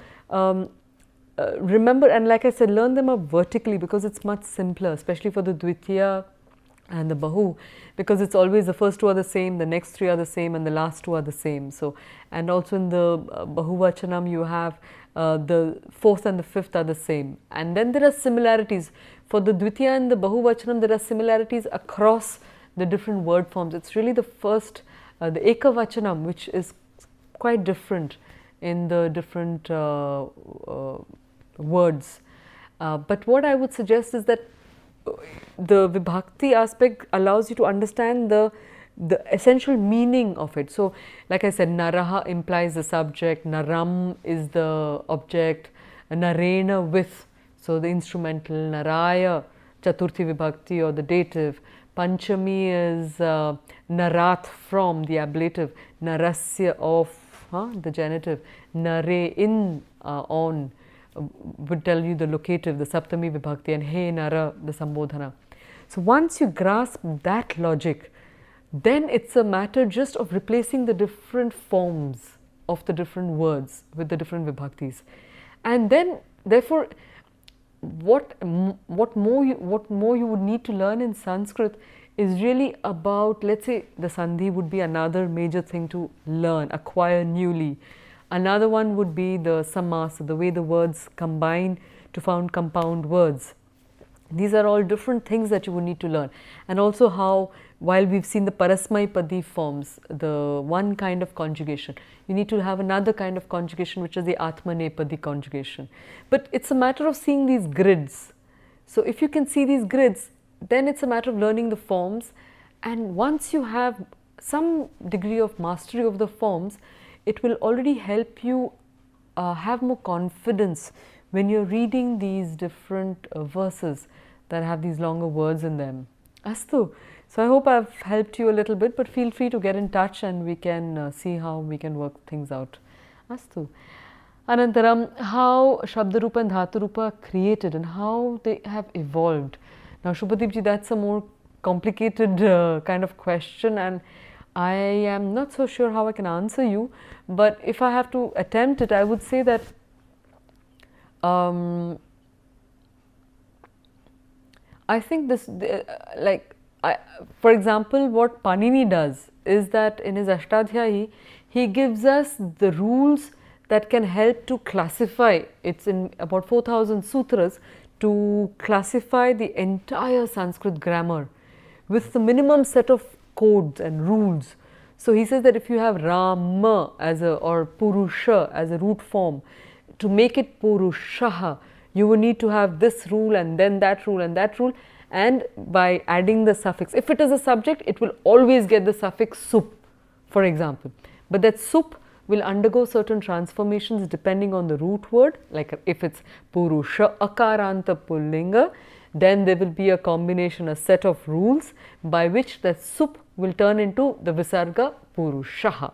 remember, and like I said, learn them up vertically because it's much simpler, especially for the Dvitiya and the Bahu, because it's always the first two are the same, the next three are the same, and the last two are the same. So, and also in the Bahuvachanam, you have the fourth and the fifth are the same. And then there are similarities. For the Dvitiya and the Bahuvachanam, there are similarities across the different word forms. It's really the first, the Ekavachanam, which is quite different in the different words. But what I would suggest is that the vibhakti aspect allows you to understand the essential meaning of it. So, like I said, naraha implies the subject, naram is the object, narena with, so the instrumental, naraya, chaturthi vibhakti or the dative, panchami is narat from the ablative, narasya of the genitive, nare in on would tell you the locative, the saptami vibhakti, and he nara, the sambodhana. So once you grasp that logic, then it's a matter just of replacing the different forms of the different words with the different vibhaktis. And then therefore what more you would need to learn in Sanskrit is really about, let's say the Sandhi would be another major thing to learn, acquire newly. Another one would be the samasa, the way the words combine to found compound words. These are all different things that you would need to learn. And also how, while we've seen the parasmaipadi forms, the one kind of conjugation, you need to have another kind of conjugation, which is the atmanepadi conjugation. But it's a matter of seeing these grids. So if you can see these grids, then it's a matter of learning the forms. And once you have some degree of mastery of the forms, it will already help you have more confidence when you're reading these different verses that have these longer words in them. Astu. So I hope I've helped you a little bit, but feel free to get in touch and we can see how we can work things out. Astu. Anantaram, how Shabdarupa and Dhaturupa are created and how they have evolved. Now Shubhadeep ji, that's a more complicated kind of question, and I am not so sure how I can answer you, but if I have to attempt it, I would say that I think this, for example, what Panini does is that in his Ashtadhyayi, he gives us the rules that can help to classify, it's in about 4000 sutras, to classify the entire Sanskrit grammar with the minimum set of codes and rules. So he says that if you have Rama as a, or Purusha as a root form, to make it Purushaha, you will need to have this rule and then that rule and that rule, and by adding the suffix, if it is a subject, it will always get the suffix sup, for example. But that sup will undergo certain transformations depending on the root word, like if it's Purusha Akaranta Pullinga, then there will be a combination, a set of rules by which that sup will turn into the Visarga Purushaha.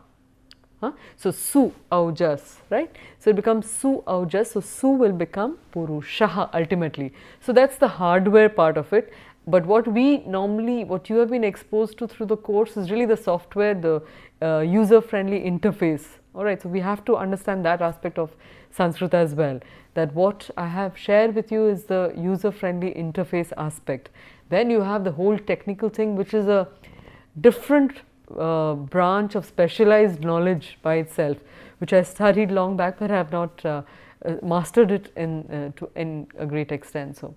So Su Aujas, right? So it becomes Su Aujas, so Su will become Purushaha ultimately. So that's the hardware part of it. But what we normally, what you have been exposed to through the course is really the software, the user-friendly interface. Alright, so we have to understand that aspect of Sanskrit as well. That what I have shared with you is the user-friendly interface aspect. Then you have the whole technical thing, which is a different branch of specialized knowledge by itself, which I studied long back, but I have not mastered it in a great extent. So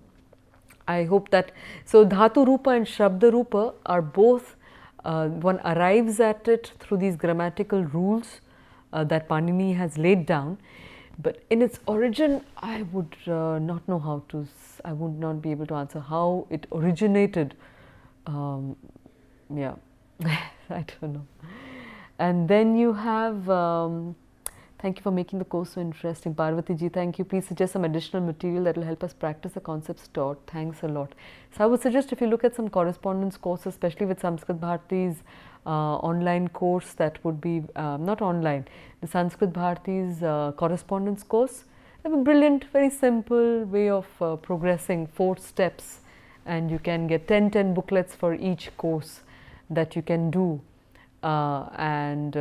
I hope that, so Dhatu Rupa and Shabda Rupa are both, one arrives at it through these grammatical rules that Panini has laid down, but in its origin I would not know how to, I would not be able to answer how it originated. Yeah, I don't know. And then you have, thank you for making the course so interesting. Parvati ji, thank you. Please suggest some additional material that will help us practice the concepts taught. Thanks a lot. So I would suggest if you look at some correspondence courses, especially with Sanskrit Bharati's online course, that would be, not online, the Sanskrit Bharati's correspondence course. They have a brilliant, very simple way of progressing, 4 steps, and you can get 10 booklets for each course that you can do and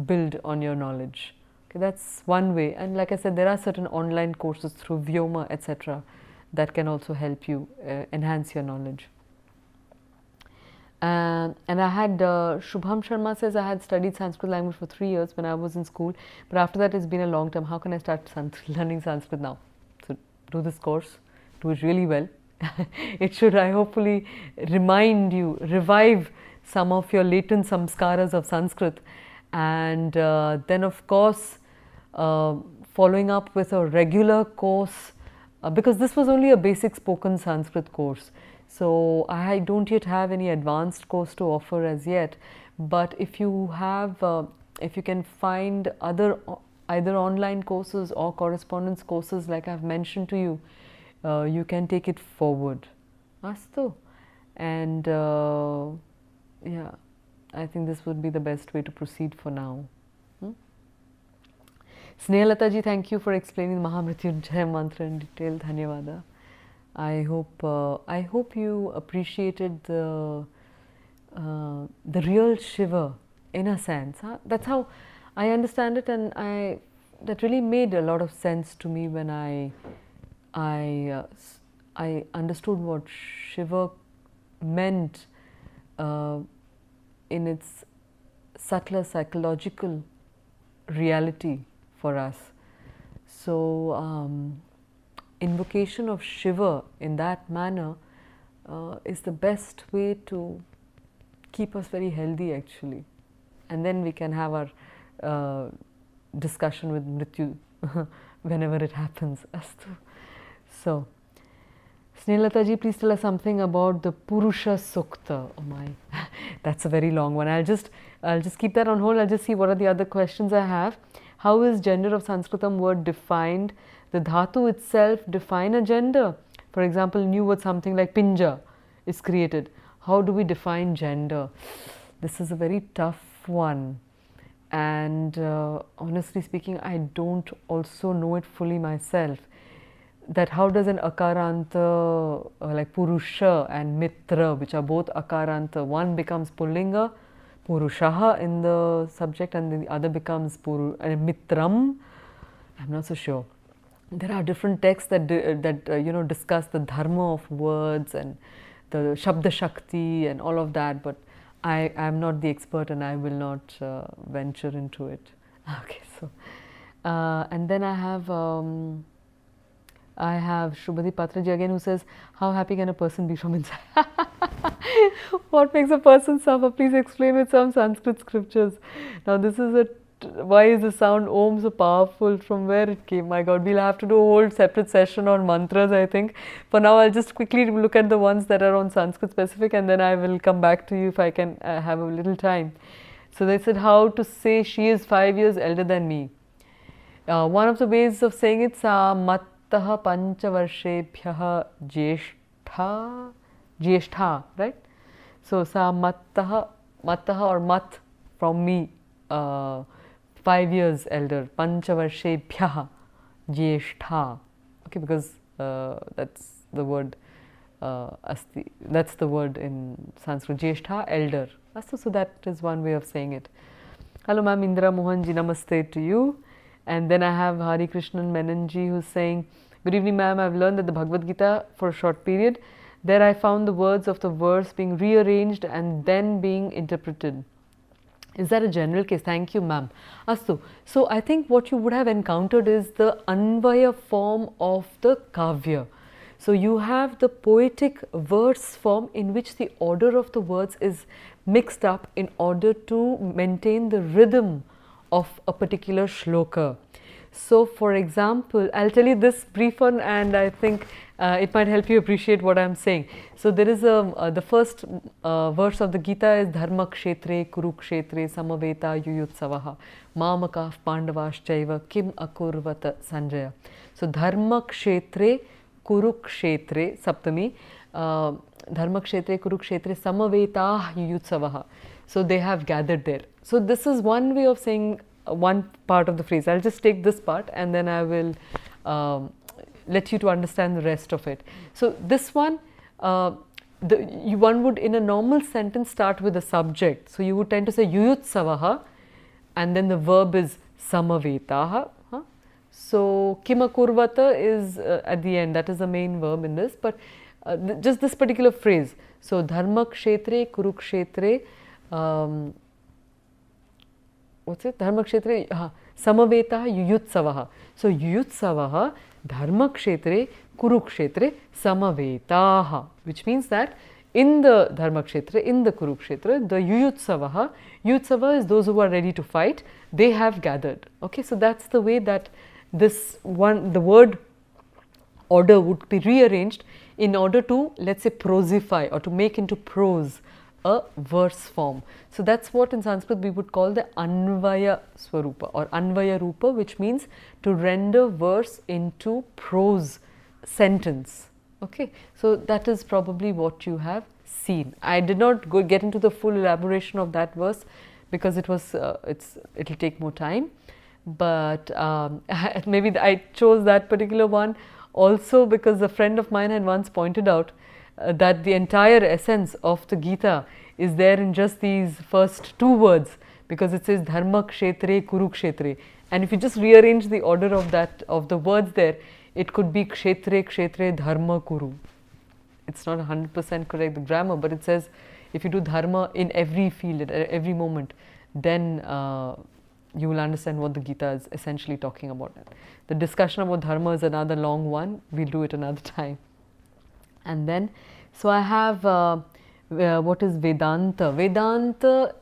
build on your knowledge. Okay, that's one way. And like I said, there are certain online courses through Vyoma, etc., that can also help you enhance your knowledge. And I had, Shubham Sharma says, I had studied Sanskrit language for 3 years when I was in school, but after that it's been a long time. How can I start learning Sanskrit now? So do this course, do it really well. It should, I hopefully, remind you, revive some of your latent samskaras of Sanskrit, and then of course following up with a regular course, because this was only a basic spoken Sanskrit course, so I don't yet have any advanced course to offer as yet. But if you have, if you can find either online courses or correspondence courses like I have mentioned to you, you can take it forward. Astu. And yeah, I think this would be the best way to proceed for now. Snehalata ji, thank you for explaining the Maha Mrityunjaya mantra in detail. Dhanyavada. I hope you appreciated the real Shiva in a sense. That's how I understand it, and that really made a lot of sense to me when I understood what Shiva meant in its subtler psychological reality for us. So invocation of Shiva in that manner is the best way to keep us very healthy actually, and then we can have our discussion with Mrityu whenever it happens. Astu. So Snehalata ji, please tell us something about the Purusha Sukta. Oh my, that's a very long one. I'll just keep that on hold. I'll just see what are the other questions I have. How is gender of Sanskritam word defined? The dhatu itself define a gender. For example, new word something like pinja is created. How do we define gender? This is a very tough one, and honestly speaking, I don't also know it fully myself. That how does an akaranta like Purusha and Mitra, which are both akaranta, one becomes Pullinga, Purushaha in the subject, and the other becomes Mitram? I'm not so sure. There are different texts that discuss the dharma of words and the Shabda Shakti and all of that, but I am not the expert and I will not venture into it. Okay, so and then I have Shubhati Patraji again, who says, how happy can a person be from inside? What makes a person suffer? Please explain with some Sanskrit scriptures. Now this is why is the sound Om so powerful? From where it came? My God, we'll have to do a whole separate session on mantras, I think. For now, I'll just quickly look at the ones that are on Sanskrit specific, and then I will come back to you if I can have a little time. So they said how to say she is 5 years elder than me. One of the ways of saying it, sa mattah panchavarshephyah jyeshtha, right? So sa mattah or mat from me, 5 years elder, panchavarshephyah jyeshtha. Okay, because that's the word asti. That's the word in Sanskrit. Jyeshtha, elder. So that is one way of saying it. Hello, ma'am. Indra Mohanji, namaste to you. And then I have Hari Krishnan Menanji, who's saying, good evening, ma'am. I've learned that the Bhagavad Gita for a short period. There I found the words of the verse being rearranged and then being interpreted. Is that a general case? Thank you, ma'am. Astu. So I think what you would have encountered is the Anvaya form of the Kavya. So you have the poetic verse form in which the order of the words is mixed up in order to maintain the rhythm of a particular shloka. So for example, I'll tell you this brief one, and I think it might help you appreciate what I'm saying. So there is the first verse of the Gita is Dharma Kshetre Kurukshetre Samaveta Yuyutsavaha Mamakav Pandavaschaiva Kim Akurvata Sanjaya. So Dharma Kshetre Kurukshetre Saptami, Dharma Kshetre Kurukshetre Samaveta Yuyutsavaha. So they have gathered there. So this is one way of saying one part of the phrase. I'll just take this part and then I will let you to understand the rest of it. So this one, one would in a normal sentence start with a subject. So you would tend to say Yuyutsavaha, and then the verb is Samavetaha. So Kimakurvata is at the end, that is the main verb in this, but just this particular phrase. So Dharma Kshetre Kurukshetre, what's it? Dharma Kshetre Samaveta Yuyutsavaha. So Yuyutsavaha Dharma Kshetre Kurukshetre Samavetaha, which means that in the Dharma Kshetra, in the Kurukshetra, the Yuyutsavaha, Yuyutsava is those who are ready to fight, they have gathered. Okay, so that's the way that this one, the word order would be rearranged in order to, let's say, prosify or to make into prose a verse form. So that's what in Sanskrit we would call the Anvaya Swarupa or Anvaya Rupa, which means to render verse into prose sentence. Okay, so that is probably what you have seen. I did not get into the full elaboration of that verse because it was it'll take more time, but maybe I chose that particular one also because a friend of mine had once pointed out that the entire essence of the Gita is there in just these first two words, because it says Dharma Kshetre Kurukshetre, and if you just rearrange the order of the words there, it could be Kshetre Kshetre Dharma Kuru. It's not 100% correct, the grammar, but it says if you do dharma in every field, at every moment, then you will understand what the Gita is essentially talking about. The discussion about dharma is another long one, we'll do it another time. And then, so I have what is Vedanta. Vedanta,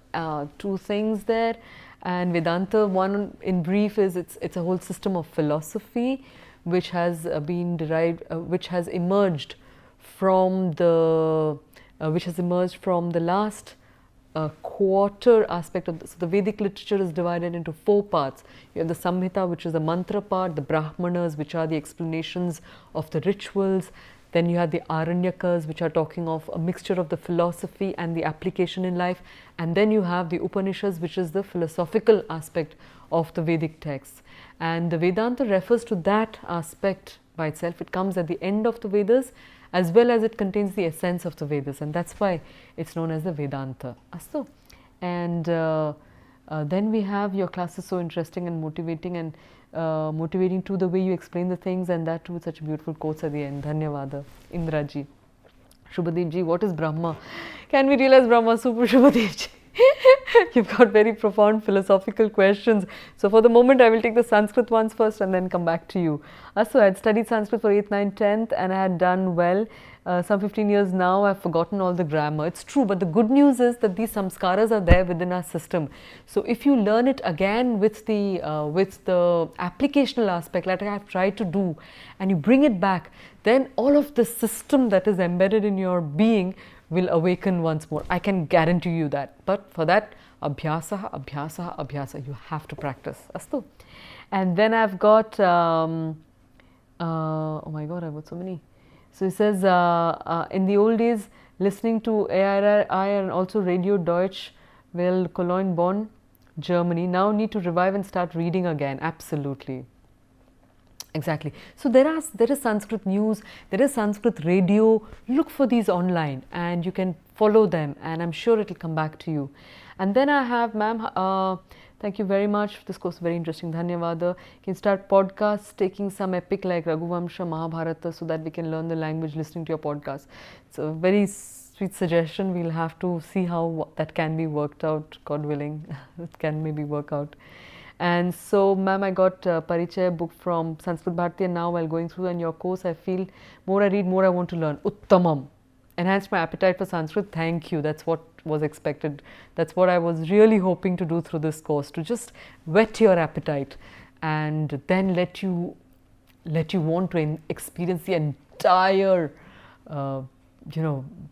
two things there, and Vedanta, one in brief is it's a whole system of philosophy which has been derived, which has emerged from the last quarter aspect of this. So the Vedic literature is divided into four parts. You have the Samhita, which is the mantra part, the Brahmanas, which are the explanations of the rituals. Then you have the Aranyakas, which are talking of a mixture of the philosophy and the application in life. And then you have the Upanishads, which is the philosophical aspect of the Vedic texts. And the Vedanta refers to that aspect by itself. It comes at the end of the Vedas, as well as it contains the essence of the Vedas, and that's why it's known as the Vedanta. Astu. And then we have your class is so interesting and motivating too, the way you explain the things, and that too with such beautiful quotes at the end. Dhanyavada, Indraji. Shubhadeep ji, what is Brahma? Can we realize Brahma? Super Shubhadeep ji. You've got very profound philosophical questions. So for the moment, I will take the Sanskrit ones first and then come back to you. So I had studied Sanskrit for 8th, 9th, 10th and I had done well. Some 15 years now, I've forgotten all the grammar. It's true, but the good news is that these samskaras are there within our system. So if you learn it again with the applicational aspect, like I've tried to do, and you bring it back, then all of the system that is embedded in your being will awaken once more. I can guarantee you that. But for that, abhyasa, abhyasa, abhyasa, you have to practice. Astu. And then I've got, oh my God, I've got so many. So he says, in the old days, listening to ARI and also Radio Deutsche Welle Cologne Bonn, Germany, now need to revive and start reading again. Absolutely. Exactly. So there is Sanskrit news, there is Sanskrit radio. Look for these online and you can follow them and I'm sure it will come back to you. And then I have, ma'am, thank you very much. This course is very interesting. Dhanyavada. You can start podcasts, taking some epic like Raghuvamsha, Mahabharata, so that we can learn the language listening to your podcast. It's a very sweet suggestion. We'll have to see how that can be worked out, God willing. It can maybe work out. And so, ma'am, I got Parichaya book from Sanskrit Bharati, and now while going through and your course, I feel more I read, more I want to learn. Uttamam. Enhanced my appetite for Sanskrit. Thank you. That's what was expected. That's what I was really hoping to do through this course, to just whet your appetite and then let you want to experience the entire,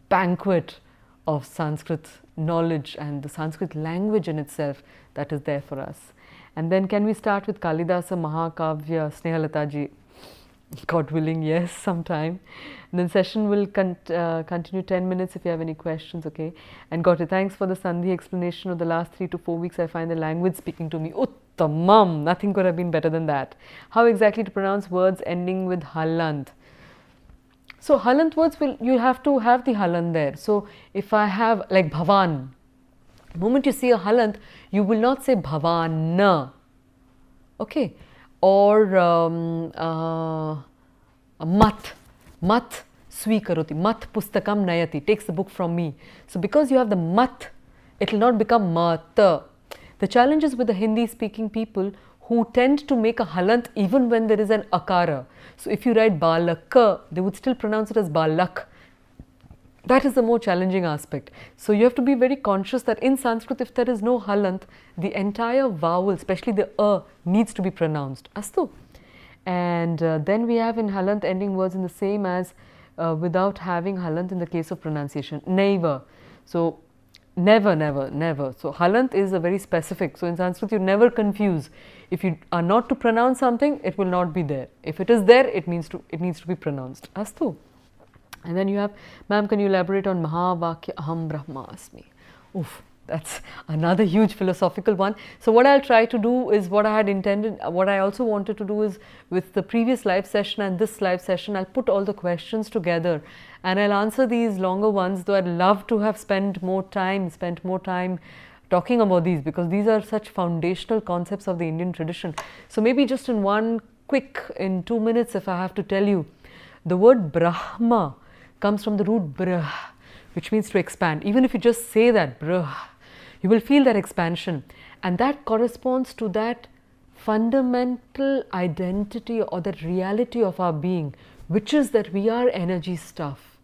banquet of Sanskrit knowledge and the Sanskrit language in itself that is there for us. And then can we start with Kalidasa Mahakavya, Snehalataji? God willing, yes, sometime. And then session will continue 10 minutes if you have any questions, okay? And got it. Thanks for the Sandhi explanation of the last 3 to 4 weeks. I find the language speaking to me. Uttamam! Nothing could have been better than that. How exactly to pronounce words ending with halant? So halant words, you have to have the halant there. So if I have like bhavan, the moment you see a halant, you will not say bhavana, okay? Or mat swikaroti, mat pustakam nayati, takes the book from me. So because you have the mat, it will not become mata. The challenge is with the Hindi speaking people who tend to make a halant even when there is an akara. So if you write balaka, they would still pronounce it as balak. That is the more challenging aspect. So you have to be very conscious that in Sanskrit, if there is no halant, the entire vowel, especially the needs to be pronounced. Astu. And then we have in halant ending words in the same as without having halant in the case of pronunciation. Neiva. So never, never, never. So halant is a very specific. So in Sanskrit, you never confuse. If you are not to pronounce something, it will not be there. If it is there, it needs to be pronounced. Astu. And then you have, ma'am, can you elaborate on Mahavakya Aham Brahmasmi? Oof, that's another huge philosophical one. So what I'll try to do is what I had intended, what I also wanted to do is with the previous live session and this live session, I'll put all the questions together and I'll answer these longer ones, though I'd love to have spent more time talking about these because these are such foundational concepts of the Indian tradition. So maybe just in 2 minutes, if I have to tell you, the word Brahma comes from the root brah, which means to expand. Even if you just say that brah, you will feel that expansion. And that corresponds to that fundamental identity or that reality of our being, which is that we are energy stuff.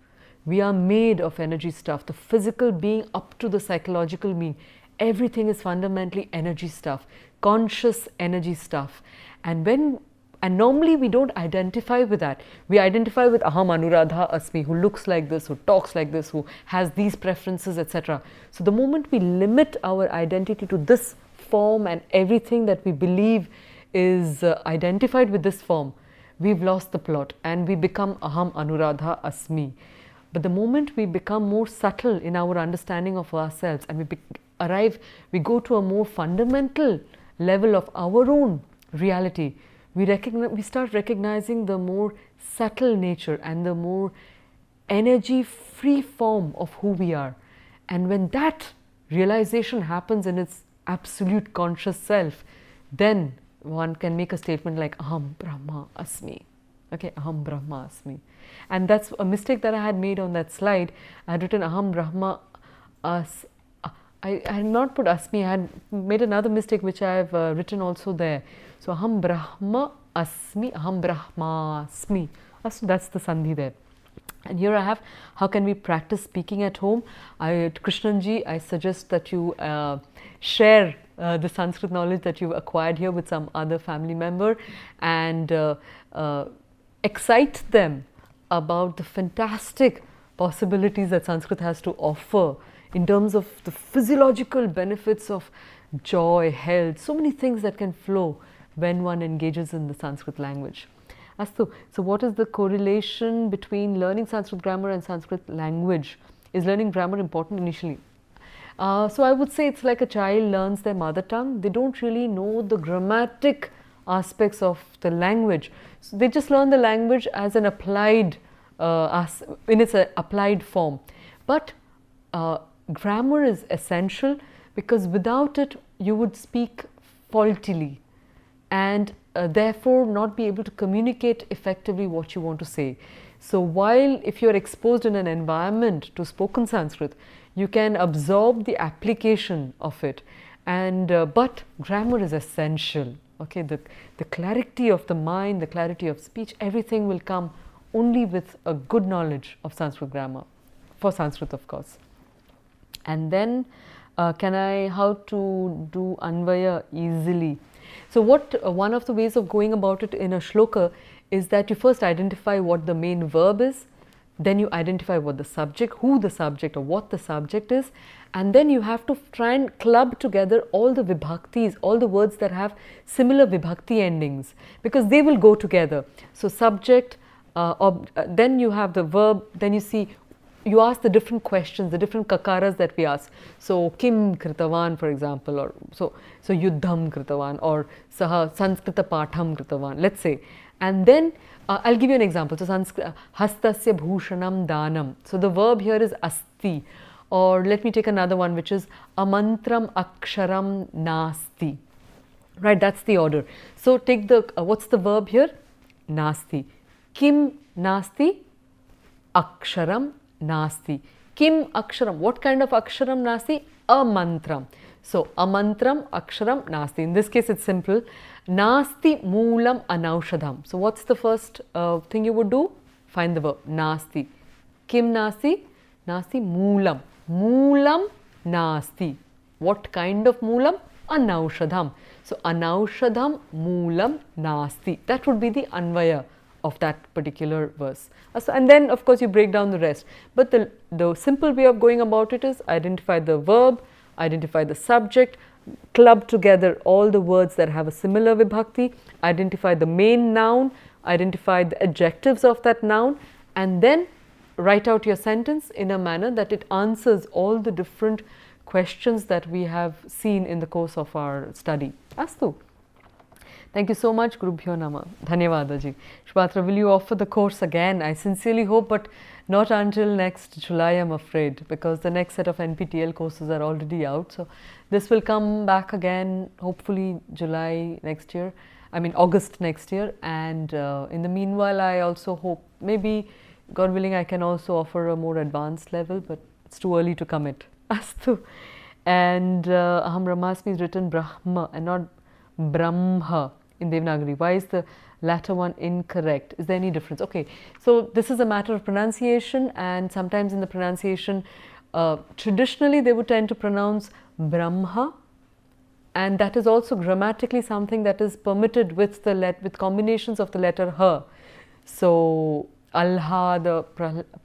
We are made of energy stuff. The physical being up to the psychological being. Everything is fundamentally energy stuff, conscious energy stuff. And normally we don't identify with that. We identify with Aham Anuradha Asmi, who looks like this, who talks like this, who has these preferences, etc. So the moment we limit our identity to this form and everything that we believe is identified with this form, we've lost the plot and we become Aham Anuradha Asmi. But the moment we become more subtle in our understanding of ourselves and we go to a more fundamental level of our own reality, we start recognizing the more subtle nature and the more energy-free form of who we are. And when that realization happens in its absolute conscious self, then one can make a statement like Aham Brahma Asmi. Okay, Aham Brahma Asmi. And that's a mistake that I had made on that slide. I had written Aham Brahma As. I had not put Asmi, I had made another mistake which I have written also there. So Aham Brahma Asmi, Aham Brahmasmi. So that's the Sandhi there. And here I have, how can we practice speaking at home? Krishnanji, I suggest that you share the Sanskrit knowledge that you've acquired here with some other family member and excite them about the fantastic possibilities that Sanskrit has to offer in terms of the physiological benefits of joy, health, so many things that can flow when one engages in the Sanskrit language. Astu, so what is the correlation between learning Sanskrit grammar and Sanskrit language? Is learning grammar important initially? So I would say it's like a child learns their mother tongue. They don't really know the grammatic aspects of the language. So they just learn the language as an applied, in its applied form. But grammar is essential because without it you would speak faultily and therefore not be able to communicate effectively what you want to say. So while if you're exposed in an environment to spoken Sanskrit, you can absorb the application of it, and but grammar is essential. Okay, the clarity of the mind, the clarity of speech, everything will come only with a good knowledge of Sanskrit grammar, for Sanskrit of course. And then how to do Anvaya easily? So one of the ways of going about it in a shloka is that you first identify what the main verb is, then you identify what the subject, who the subject or what the subject is, and then you have to try and club together all the vibhaktis, all the words that have similar vibhakti endings, because they will go together. So subject, then you have the verb, then you ask the different questions, the different kakaras that we ask. So kim kritavan, for example, or so yuddham kritavan, or saha sanskrita patham kritavan, let's say. And then I'll give you an example. So Sanskrit, hastasya bhushanam danam. So the verb here is asti. Or let me take another one, which is amantram aksharam nasti. Right, that's the order. So take the, what's the verb here? Nasti. Kim nasti? Aksharam nasti. Kim aksharam? What kind of aksharam nasti? Amantram. So amantram aksharam nasti. In this case it's simple. Nasti moolam anaushadham. So what's the first thing you would do? Find the verb. Nasti. Kim nasti? Nasti moolam. Moolam nasti. What kind of moolam? Anaushadham. So anaushadham moolam nasti. That would be the anvaya of that particular verse. And then of course you break down the rest. But the simple way of going about it is identify the verb, identify the subject, club together all the words that have a similar vibhakti, identify the main noun, identify the adjectives of that noun, and then write out your sentence in a manner that it answers all the different questions that we have seen in the course of our study. Astu. Thank you so much, Gurubhyo Nama. Dhanyavadaji. Shubhatra, will you offer the course again? I sincerely hope, but not until next July, I'm afraid, because the next set of NPTEL courses are already out. So this will come back again, hopefully July next year, August next year. And in the meanwhile, I also hope, maybe, God willing, I can also offer a more advanced level, but it's too early to commit. Astu. And Aham Brahmasmi is written Brahma and not Brahma in Devanagari. Why is the latter one incorrect? Is there any difference? Okay, so this is a matter of pronunciation, and sometimes in the pronunciation, traditionally they would tend to pronounce Brahma, and that is also grammatically something that is permitted with with combinations of the letter H. So Alhada,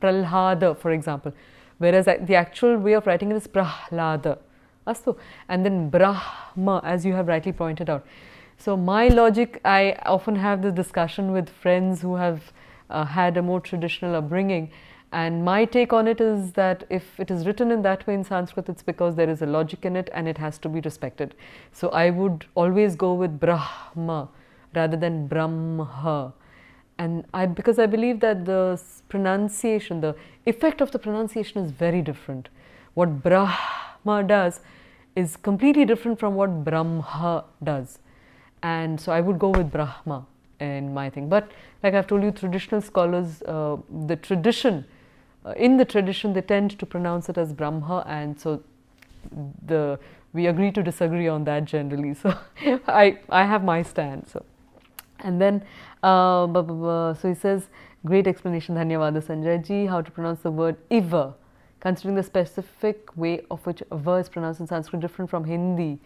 Pralhada, for example, whereas the actual way of writing it is Prahlada. Astu. And then Brahma, as you have rightly pointed out. So my logic, I often have this discussion with friends who have had a more traditional upbringing, and my take on it is that if it is written in that way in Sanskrit, it's because there is a logic in it and it has to be respected. So I would always go with Brahma rather than Brahma. And because I believe that the pronunciation, the effect of the pronunciation is very different. What Brahma does is completely different from what Brahma does. And so I would go with Brahma. in my thing. But like I've told you, traditional scholars, the tradition, in the tradition, they tend to pronounce it as Brahma, and so we agree to disagree on that generally. So I have my stand. So, and then so he says, great explanation, Dhanyavada Sanjay ji, how to pronounce the word iva, considering the specific way of which va is pronounced in Sanskrit different from Hindi,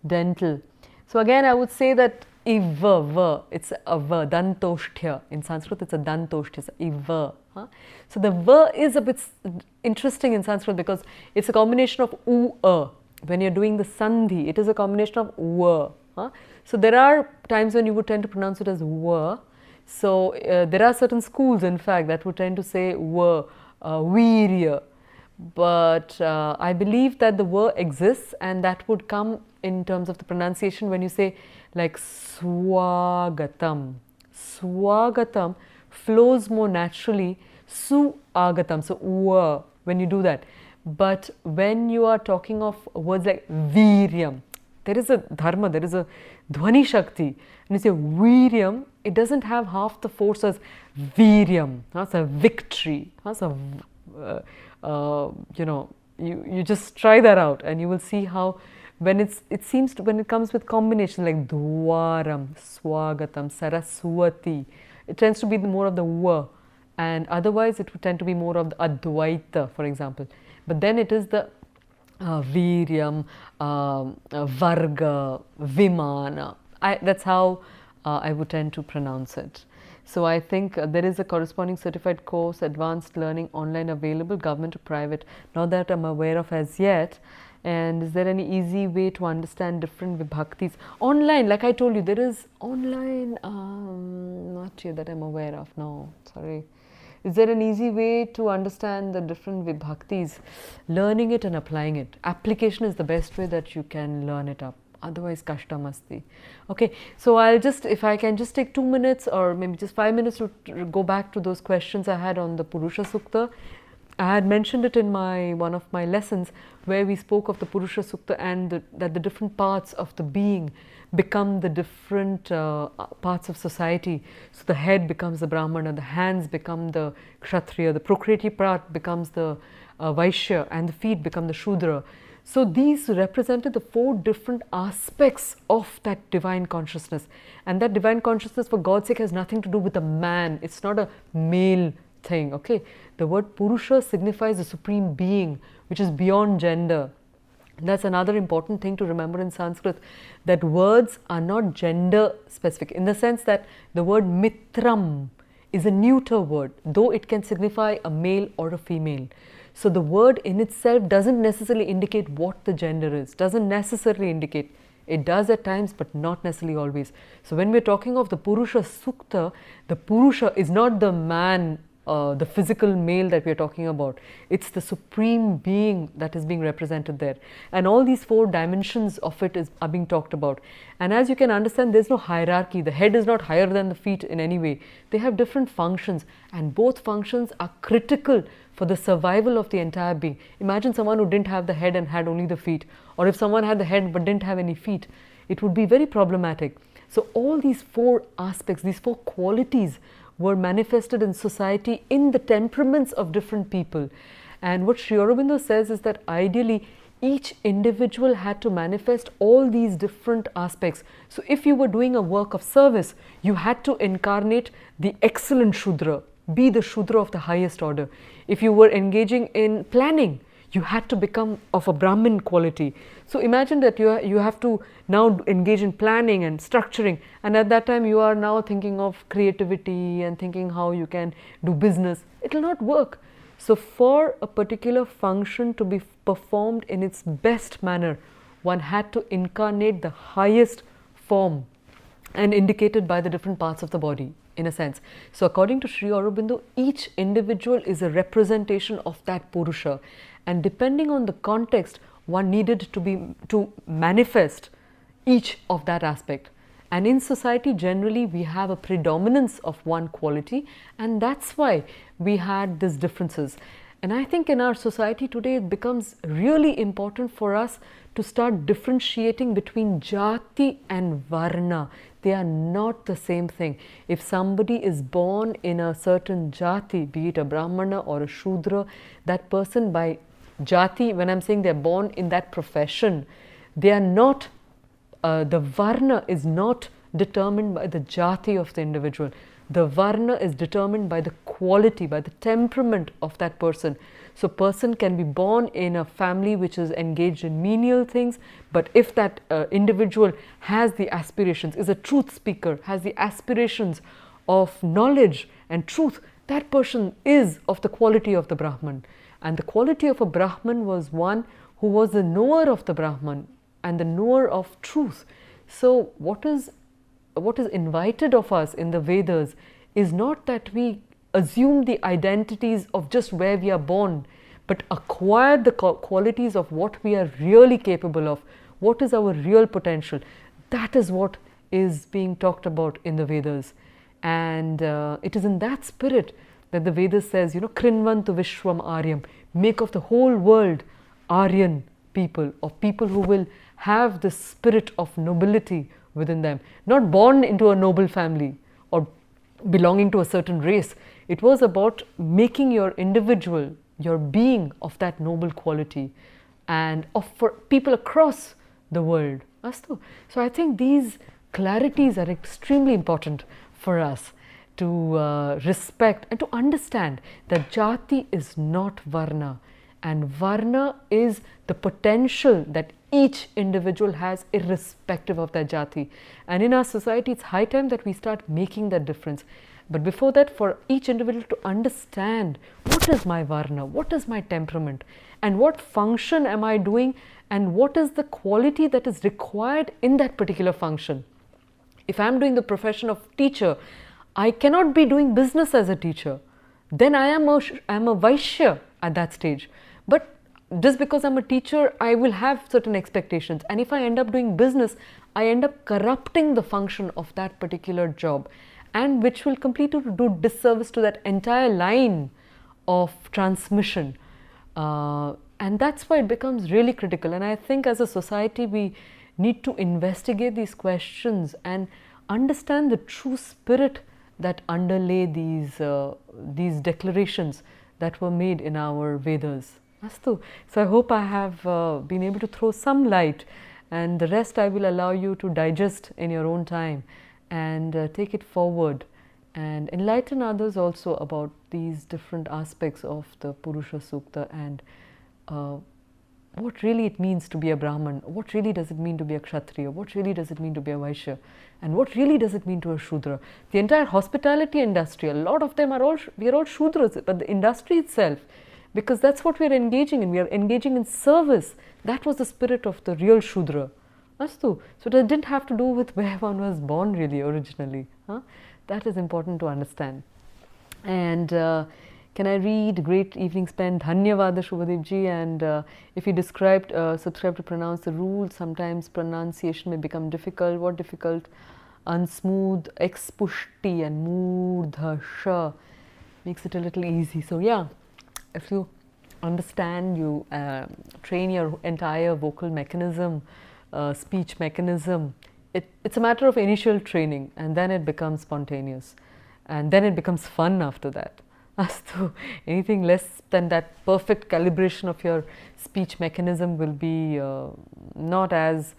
dental. So again, I would say that iva, va, it's a va, dantoshtya. In Sanskrit, it's a dantoshtya, it's iva. Huh? So the va is a bit interesting in Sanskrit because it's a combination of u, a. When you're doing the sandhi, it is a combination of wa. Huh? So there are times when you would tend to pronounce it as wa. So there are certain schools, in fact, that would tend to say wa, virya. But I believe that the va exists, and that would come in terms of the pronunciation when you say like swagatam. Swagatam flows more naturally, su-agatam, so wa, when you do that. But when you are talking of words like viryam, there is a dharma, there is a dhvani shakti. When you say viryam, it doesn't have half the force as viryam. That's a victory. That's a, you know, you just try that out, and you will see how when when it comes with combination like dwaram, swagatam, saraswati, it tends to be more of the va, and otherwise it would tend to be more of the advaita, for example. But then it is the viryam, varga, vimana. That's how I would tend to pronounce it. So I think there is a corresponding certified course, advanced learning online available, government or private, not that I'm aware of as yet. And is there any easy way to understand different vibhaktis? Online, like I told you, there is online, not here that I'm aware of, no, sorry. Is there an easy way to understand the different vibhaktis? Learning it and applying it. Application is the best way that you can learn it up. Otherwise, kashtam asti. Okay, so I'll just, if I can just take 2 minutes or maybe just 5 minutes to go back to those questions I had on the Purusha Sukta. I had mentioned it in one of my lessons where we spoke of the Purusha Sukta and that the different parts of the being become the different parts of society. So the head becomes the Brahmana, the hands become the Kshatriya, the procreative part becomes the Vaishya, and the feet become the Shudra. So these represented the 4 different aspects of that divine consciousness. And that divine consciousness, for God's sake, has nothing to do with a man. It's not a male thing, okay? The word Purusha signifies the supreme being, which is beyond gender. That's another important thing to remember in Sanskrit, that words are not gender specific, in the sense that the word mitram is a neuter word, though it can signify a male or a female. So the word in itself doesn't necessarily indicate what the gender is, doesn't necessarily indicate. It does at times, but not necessarily always. So when we're talking of the Purusha Sukta, the Purusha is not the man, the physical male that we are talking about. It's the supreme being that is being represented there. And all these 4 dimensions of it are being talked about. And as you can understand, there's no hierarchy. The head is not higher than the feet in any way. They have different functions, and both functions are critical for the survival of the entire being. Imagine someone who didn't have the head and had only the feet, or if someone had the head but didn't have any feet. It would be very problematic. So all these 4 aspects, these 4 qualities were manifested in society in the temperaments of different people. And what Sri Aurobindo says is that ideally each individual had to manifest all these different aspects. So if you were doing a work of service, you had to incarnate the excellent Shudra, be the Shudra of the highest order. If you were engaging in planning, you had to become of a Brahmin quality. So imagine that you have to now engage in planning and structuring, and at that time you are now thinking of creativity and thinking how you can do business. It will not work. So for a particular function to be performed in its best manner, one had to incarnate the highest form and indicated by the different parts of the body, in a sense. So according to Sri Aurobindo, each individual is a representation of that Purusha, and depending on the context, one needed to manifest each of that aspect. And in society generally we have a predominance of one quality, and that's why we had these differences. And I think in our society today it becomes really important for us to start differentiating between jati and varna. they are not the same thing. If somebody is born in a certain jati, be it a Brahmana or a Shudra, that person by jati, when I'm saying they're born in that profession, they are not, the varna is not determined by the jati of the individual. The varna is determined by the quality, by the temperament of that person. So person can be born in a family which is engaged in menial things, but if that individual has the aspirations, is a truth speaker, has the aspirations of knowledge and truth, that person is of the quality of the Brahman. And the quality of a Brahman was one who was the knower of the Brahman and the knower of truth. So what is invited of us in the Vedas is not that we assume the identities of just where we are born, but acquire the qualities of what we are really capable of, what is our real potential. That is what is being talked about in the Vedas. And it is in that spirit that the Vedas says, Krinvantu Vishwam Aryam, make of the whole world Aryan people, or people who will have the spirit of nobility within them, not born into a noble family or belonging to a certain race. It was about making your individual, your being of that noble quality, and for people across the world. Astu. So I think these clarities are extremely important for us to respect and to understand that jati is not varna, and varna is the potential that each individual has irrespective of their jati. And in our society, it's high time that we start making that difference. But before that, for each individual to understand, what is my varna, what is my temperament, and what function am I doing, and what is the quality that is required in that particular function. If I'm doing the profession of teacher, I cannot be doing business as a teacher. Then I am a Vaishya at that stage. But just because I'm a teacher, I will have certain expectations. And if I end up doing business, I end up corrupting the function of that particular job, and which will completely do disservice to that entire line of transmission. And that's why it becomes really critical. And I think as a society, we need to investigate these questions and understand the true spirit that underlay these declarations that were made in our Vedas. Astu. So I hope I have been able to throw some light, and the rest I will allow you to digest in your own time and take it forward and enlighten others also about these different aspects of the Purusha Sukta and what really it means to be a Brahman, what really does it mean to be a Kshatriya, what really does it mean to be a Vaishya, and what really does it mean to a Shudra. The entire hospitality industry, a lot of them we are all Shudras, but the industry itself, because that's what we are engaging in, we are engaging in service. That was the spirit of the real Shudra. Astu. So it didn't have to do with where one was born really originally. That is important to understand. And can I read Great Evening Spent, Dhanyavada Shubhadevji, and if you subscribe to pronounce the rules, sometimes pronunciation may become difficult. What difficult? Unsmooth, expushti and murdha sha makes it a little easy. So yeah, if you understand, you train your entire vocal mechanism, speech mechanism, it's a matter of initial training, and then it becomes spontaneous, and then it becomes fun after that. As to anything less than that perfect calibration of your speech mechanism will be not as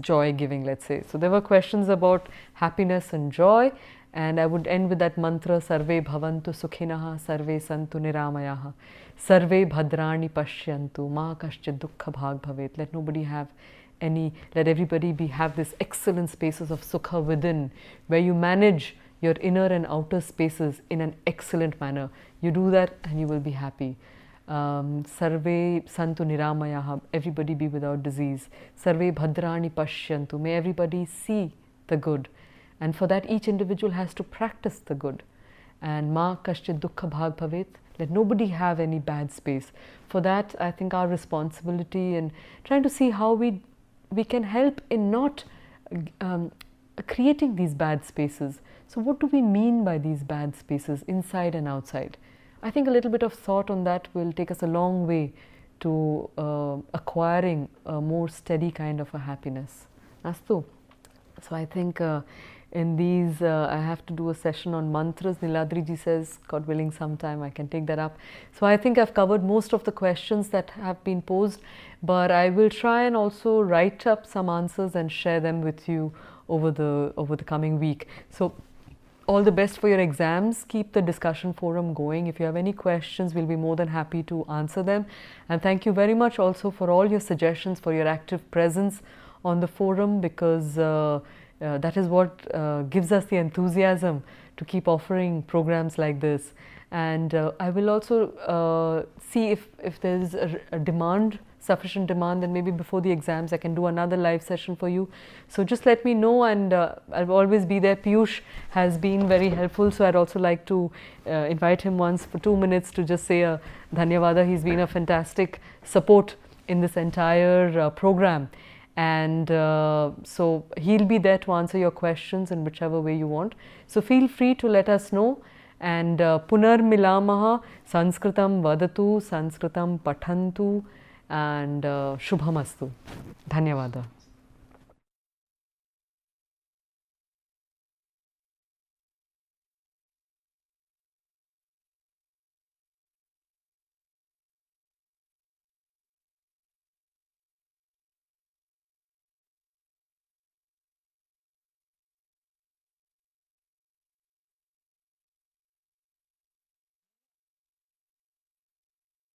joy giving, let's say. So there were questions about happiness and joy, and I would end with that mantra, Sarve bhavantu sukhinaha, sarve santu niramayaha, sarve bhadrani pashyantu, ma kaschid dukkha bhag bhavet. Let everybody have this excellent spaces of sukha within, where you manage your inner and outer spaces in an excellent manner. You do that and you will be happy. Sarve santu niramayaha, everybody be without disease. Sarve bhadrani pashyantu, may everybody see the good. And for that, each individual has to practice the good. And ma kaschid dukkha bhag bhavet, let nobody have any bad space. For that, I think our responsibility in trying to see how we can help in not creating these bad spaces. So what do we mean by these bad spaces inside and outside? I think a little bit of thought on that will take us a long way to acquiring a more steady kind of a happiness. Astu. So I think in these, I have to do a session on mantras. Niladri ji says, God willing, sometime I can take that up. So I think I've covered most of the questions that have been posed, but I will try and also write up some answers and share them with you over the coming week. So all the best for your exams. Keep the discussion forum going. If you have any questions, we'll be more than happy to answer them. And thank you very much also for all your suggestions, for your active presence on the forum, because that is what gives us the enthusiasm to keep offering programs like this. And I will also see if there is a demand, sufficient demand, then maybe before the exams I can do another live session for you. So just let me know, and I'll always be there. Piyush has been very helpful, so I'd also like to invite him once for 2 minutes to just say a dhanyavada. He's been a fantastic support in this entire program. And so he'll be there to answer your questions in whichever way you want. So feel free to let us know. And punar milamaha, sanskritam vadatu, sanskritam pathantu, and shubhamastu. Dhanyavada.